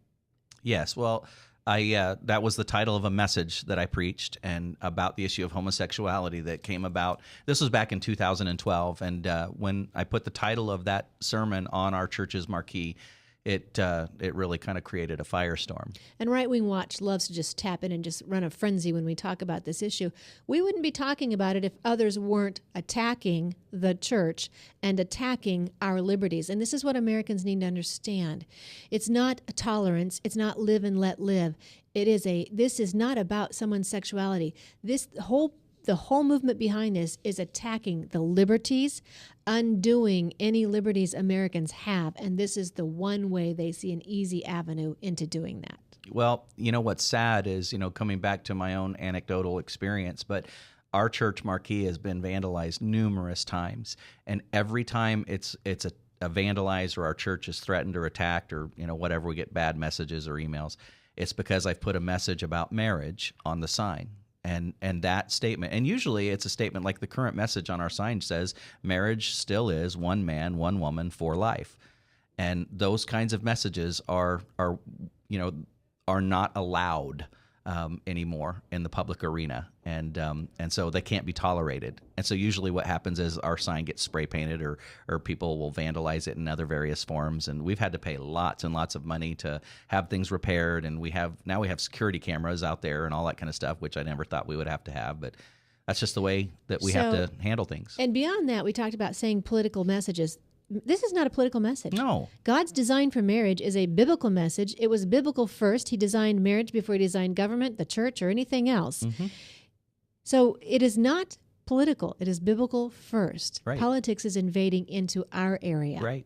Yes. Well, that was the title of a message that I preached, and about the issue of homosexuality that came about. This was back in 2012, and when I put the title of that sermon on our church's marquee, it really kind of created a firestorm. And Right Wing Watch loves to just tap in and just run a frenzy when we talk about this issue. We wouldn't be talking about it if others weren't attacking the church and attacking our liberties. And this is what Americans need to understand. It's not a tolerance. It's not live and let live. This is not about someone's sexuality. The whole movement behind this is attacking the liberties, undoing any liberties Americans have, and this is the one way they see an easy avenue into doing that. Well, what's sad is, coming back to my own anecdotal experience, but our church marquee has been vandalized numerous times, and every time it's a vandalized or our church is threatened or attacked or whatever, we get bad messages or emails, it's because I've put a message about marriage on the sign. And that statement, and usually it's a statement like the current message on our sign says, marriage still is one man, one woman for life. And those kinds of messages are not allowed anymore in the public arena. And so they can't be tolerated. And so usually what happens is our sign gets spray painted or people will vandalize it in other various forms. And we've had to pay lots and lots of money to have things repaired. And now we have security cameras out there and all that kind of stuff, which I never thought we would have to have. But that's just the way that we have to handle things. And beyond that, we talked about saying political messages. This is not a political message. No. God's design for marriage is a biblical message. It was biblical first. He designed marriage before he designed government, the church, or anything else. Mm-hmm. So it is not political. It is biblical first. Right. Politics is invading into our area. Right.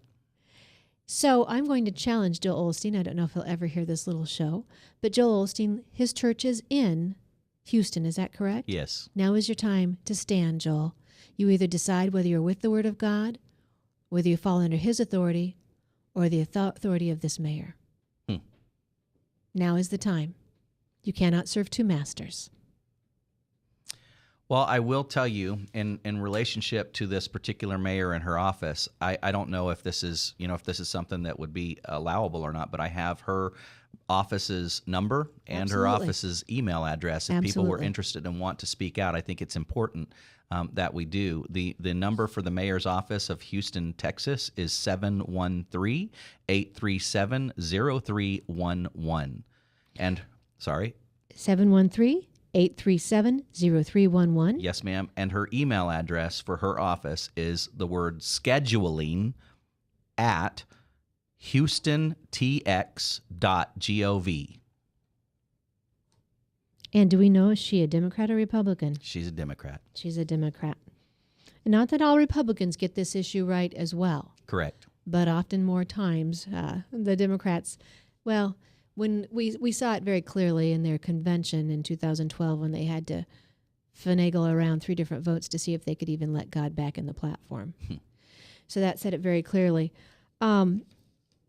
So I'm going to challenge Joel Osteen. I don't know if he'll ever hear this little show, but Joel Osteen, his church is in Houston. Is that correct? Yes. Now is your time to stand, Joel. You either decide whether you're with the Word of God, whether you fall under his authority or the authority of this mayor. Now is the time. You cannot serve two masters. Well, I will tell you, in relationship to this particular mayor and her office, I don't know if this is something that would be allowable or not, but I have her office's number and her office's email address. If people were interested and want to speak out, I think it's important that we do. The number for the mayor's office of Houston, Texas is 713-837-0311. And, sorry? 713-837-0311. Yes, ma'am. And her email address for her office is the word scheduling at houstontx.gov. And do we know, is she a Democrat or Republican? She's a Democrat. She's a Democrat. And not that all Republicans get this issue right as well. Correct. But often more times, the Democrats, well, when we saw it very clearly in their convention in 2012 when they had to finagle around 3 different votes to see if they could even let God back in the platform. So that said it very clearly. The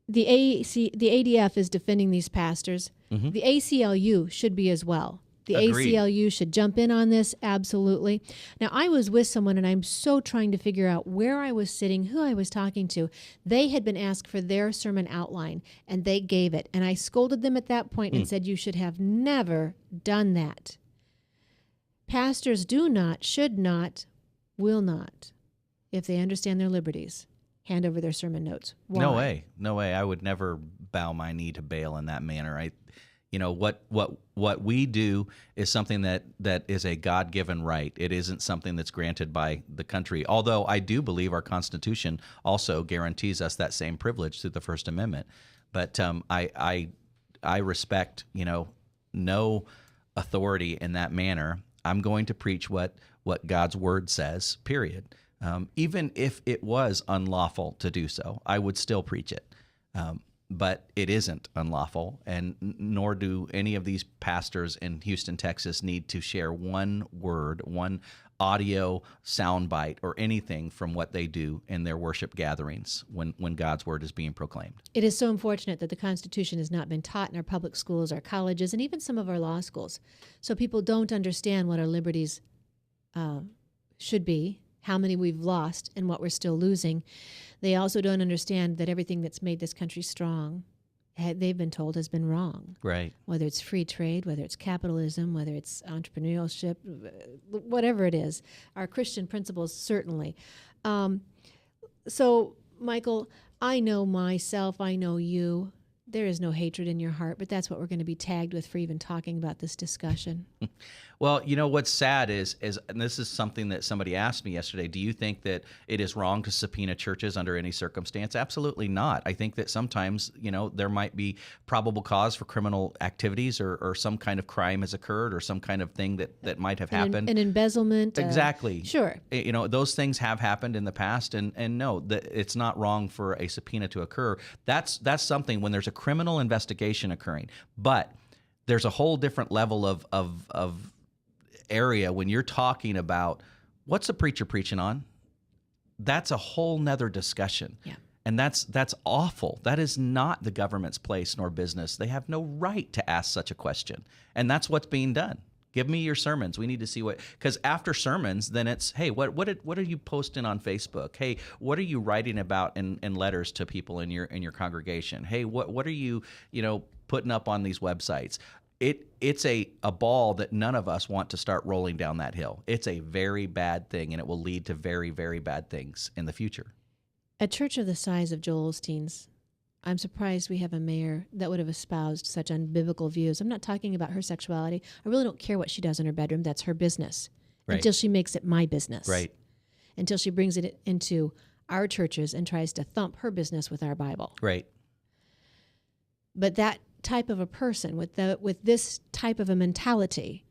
ADF is defending these pastors. Mm-hmm. The ACLU should be as well. The Agreed. ACLU should jump in on this, absolutely. Now, I was with someone, and I'm so trying to figure out where I was sitting, who I was talking to. They had been asked for their sermon outline, and they gave it. And I scolded them at that point and said, you should have never done that. Pastors do not, should not, will not, if they understand their liberties, hand over their sermon notes. Why? No way. I would never bow my knee to Baal in that manner. What we do is something that is a God-given right. It isn't something that's granted by the country. Although I do believe our Constitution also guarantees us that same privilege through the First Amendment. But I respect no authority in that manner. I'm going to preach what God's word says. Period. Even if it was unlawful to do so, I would still preach it. But it isn't unlawful, and nor do any of these pastors in Houston, Texas need to share one word, one audio soundbite, or anything from what they do in their worship gatherings when God's word is being proclaimed. It is so unfortunate that the Constitution has not been taught in our public schools, our colleges, and even some of our law schools. So people don't understand what our liberties should be, how many we've lost, and what we're still losing. They also don't understand that everything that's made this country strong they've been told has been wrong. Right. Whether it's free trade, whether it's capitalism, whether it's entrepreneurship, whatever it is, our Christian principles certainly. So, Michael, I know myself, I know you. There is no hatred in your heart, but that's what we're going to be tagged with for even talking about this discussion. Well, you know what's sad is, and this is something that somebody asked me yesterday, do you think that it is wrong to subpoena churches under any circumstance? Absolutely not. I think that sometimes, there might be probable cause for criminal activities or some kind of crime has occurred or some kind of thing that might have happened. An embezzlement. Exactly. Sure. Those things have happened in the past, and no, that it's not wrong for a subpoena to occur. That's something when there's a criminal investigation occurring, but there's a whole different level of area when you're talking about what's a preacher preaching on. That's a whole nother discussion. Yeah. And that's awful. That is not the government's place nor business. They have no right to ask such a question. And that's what's being done. Give me your sermons. We need to see because after sermons, then it's, hey, what are you posting on Facebook? Hey, what are you writing about in letters to people in your congregation? Hey, what are you, putting up on these websites? It's a ball that none of us want to start rolling down that hill. It's a very bad thing, and it will lead to very, very bad things in the future. A church of the size of Joel Osteen's, I'm surprised we have a mayor that would have espoused such unbiblical views. I'm not talking about her sexuality. I really don't care what she does in her bedroom. That's her business. Right. Until she makes it my business. Right. Until she brings it into our churches and tries to thump her business with our Bible. Right. But that type of a person with this type of a mentality,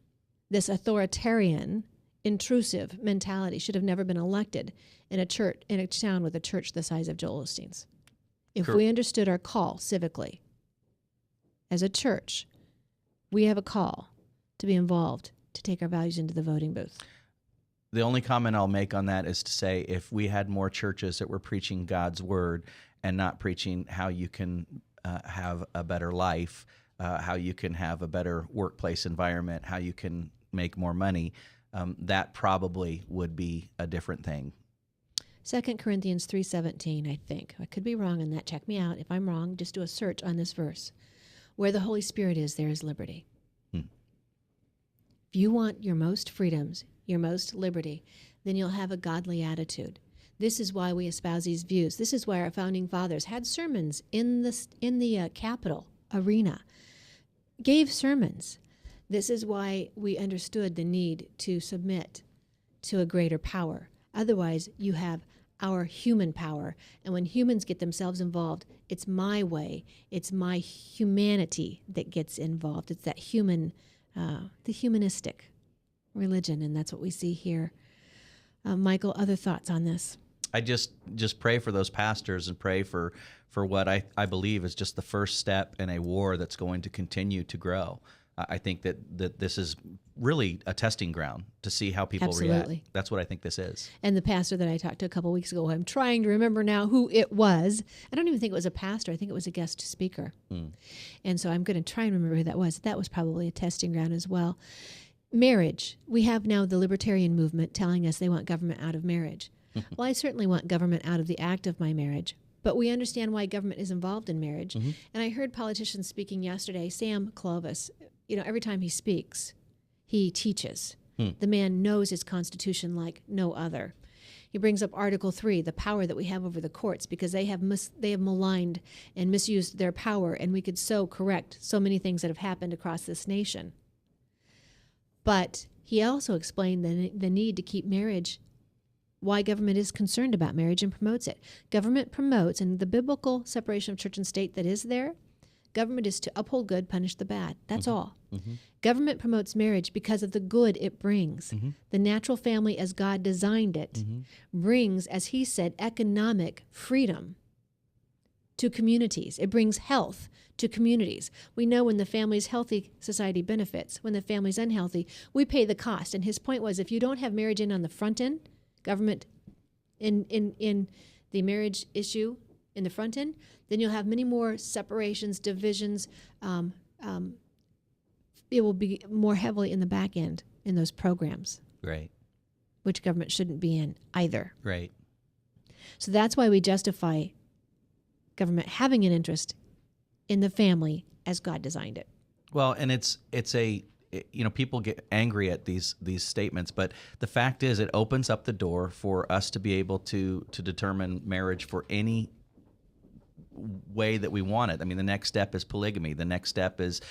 this authoritarian, intrusive mentality, should have never been elected in a town with a church the size of Joel Osteen's. If we understood our call civically as a church, we have a call to be involved, to take our values into the voting booth. The only comment I'll make on that is to say if we had more churches that were preaching God's word and not preaching how you can have a better life, how you can have a better workplace environment, how you can make more money, that probably would be a different thing. 2 Corinthians 3:17, I think. I could be wrong on that. Check me out. If I'm wrong, just do a search on this verse. Where the Holy Spirit is, there is liberty. If you want your most freedoms, your most liberty, then you'll have a godly attitude. This is why we espouse these views. This is why our founding fathers had sermons in the Capitol arena, gave sermons. This is why we understood the need to submit to a greater power. Otherwise, you have our human power. And when humans get themselves involved, it's my way. It's my humanity that gets involved. It's that the humanistic religion, and that's what we see here. Michael, other thoughts on this? I just pray for those pastors and pray for what I believe is just the first step in a war that's going to continue to grow. I think that this is really a testing ground to see how people react. That's what I think this is. And the pastor that I talked to a couple weeks ago, I'm trying to remember now who it was. I don't even think it was a pastor. I think it was a guest speaker. And so I'm going to try and remember who that was. That was probably a testing ground as well. Marriage. We have now the libertarian movement telling us they want government out of marriage. Well, I certainly want government out of the act of my marriage. But we understand why government is involved in marriage. And I heard politicians speaking yesterday, Sam Clovis, every time he speaks, he teaches. The man knows his Constitution like no other. He brings up Article 3, the power that we have over the courts, because they have maligned and misused their power, and we could so correct so many things that have happened across this nation. But he also explained the need to keep marriage, why government is concerned about marriage and promotes it. Government promotes, and the biblical separation of church and state that is there, government is to uphold good, punish the bad. That's all. Government promotes marriage because of the good it brings. The natural family as God designed it brings, as he said, economic freedom to communities. It brings health to communities. We know when the family's healthy, society benefits. When the family's unhealthy, we pay the cost. And his point was, if you don't have marriage in on the front end, government in the marriage issue in the front end, then you'll have many more separations, divisions. It will be more heavily in the back end in those programs. Right. Which government shouldn't be in either. Right. So that's why we justify government having an interest in the family as God designed it. Well, and people get angry at these statements, but the fact is, it opens up the door for us to be able to determine marriage for any way that we want it. I mean, the next step is polygamy. The next step is,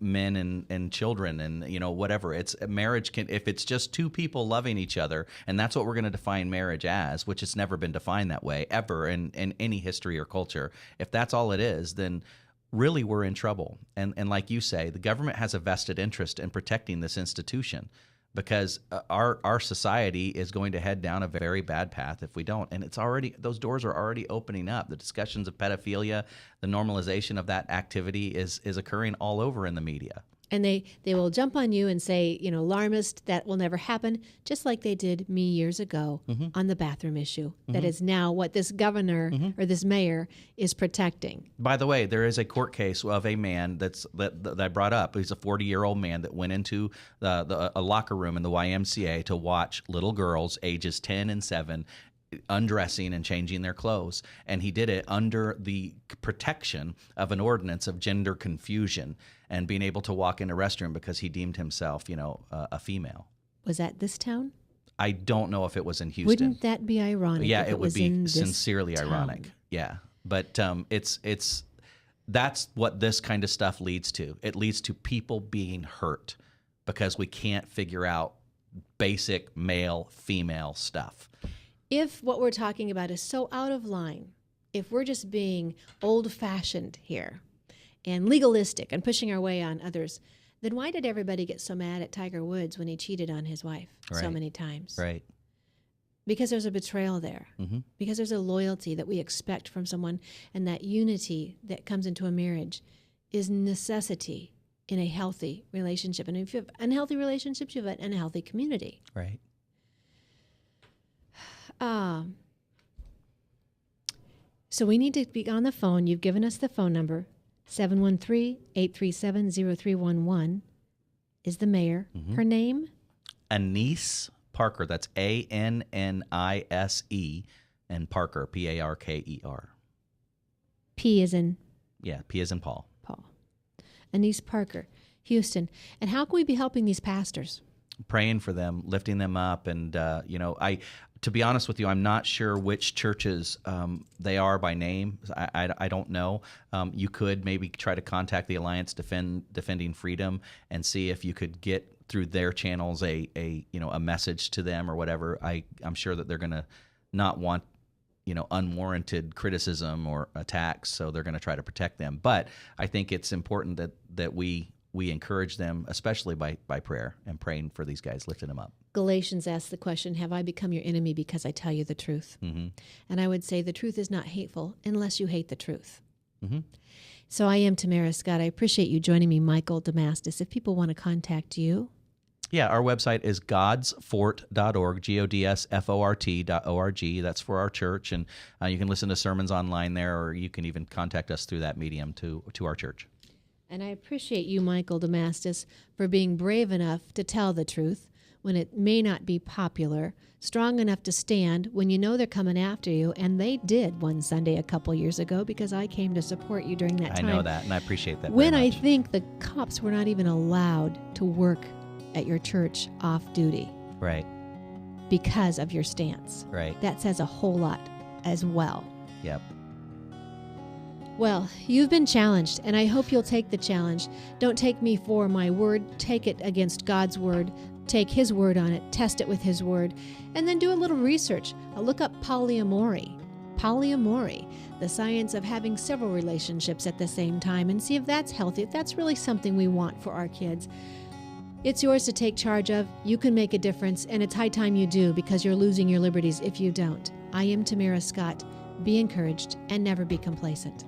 men and children and, whatever. It's marriage if it's just two people loving each other, and that's what we're going to define marriage as, which it's never been defined that way ever in any history or culture. If that's all it is, then really we're in trouble. And like you say, the government has a vested interest in protecting this institution, because our society is going to head down a very bad path if we don't. And those doors are already opening up. The discussions of pedophilia, the normalization of that activity is occurring all over in the media. And they will jump on you and say, alarmist, that will never happen, just like they did me years ago on the bathroom issue. That is now what this governor or this mayor is protecting. By the way, there is a court case of a man that I brought up. He's a 40-year-old man that went into a locker room in the YMCA to watch little girls ages 10 and 7 undressing and changing their clothes, and he did it under the protection of an ordinance of gender confusion and being able to walk in a restroom because he deemed himself, a female. Was that this town? I don't know if it was in Houston. Wouldn't that be ironic? Yeah, if it would be sincerely town? ironic. Yeah, but that's what this kind of stuff leads to. It leads to people being hurt because we can't figure out basic male-female stuff. If what we're talking about is so out of line, if we're just being old-fashioned here and legalistic and pushing our way on others, then why did everybody get so mad at Tiger Woods when he cheated on his wife so many times? Right. Because there's a betrayal there. Because there's a loyalty that we expect from someone, and that unity that comes into a marriage is necessity in a healthy relationship. And if you have unhealthy relationships, you have an unhealthy community. Right. So we need to be on the phone. You've given us the phone number. 713-837-0311 is the mayor. Her name? Anise Parker. That's Annise, and Parker, Parker. P as in? Yeah, P as in Paul. Anise Parker, Houston. And how can we be helping these pastors? Praying for them, lifting them up, and to be honest with you, I'm not sure which churches they are by name. I don't know. You could maybe try to contact the Alliance Defending Freedom and see if you could get through their channels a message to them or whatever. I'm sure that they're going to not want unwarranted criticism or attacks, so they're going to try to protect them. But I think it's important that we encourage them, especially by prayer and praying for these guys, lifting them up. Galatians asks the question, have I become your enemy because I tell you the truth? And I would say the truth is not hateful unless you hate the truth. So I am Tamara Scott. I appreciate you joining me, Michael Damastis. If people want to contact you. Yeah, our website is godsfort.org, GODSFORT.org. That's for our church, and you can listen to sermons online there, or you can even contact us through that medium to our church. And I appreciate you, Michael Damastis, for being brave enough to tell the truth when it may not be popular, strong enough to stand when you know they're coming after you, and they did one Sunday a couple years ago because I came to support you during that time. I know that, and I appreciate that when very much. I think the cops were not even allowed to work at your church off duty. Right. Because of your stance. Right. That says a whole lot as well. Yep. Well, you've been challenged, and I hope you'll take the challenge. Don't take me for my word. Take it against God's word. Take His word on it. Test it with His word. And then do a little research. Look up polyamory. Polyamory, the science of having several relationships at the same time, and see if that's healthy, if that's really something we want for our kids. It's yours to take charge of. You can make a difference, and it's high time you do, because you're losing your liberties if you don't. I am Tamara Scott. Be encouraged and never be complacent.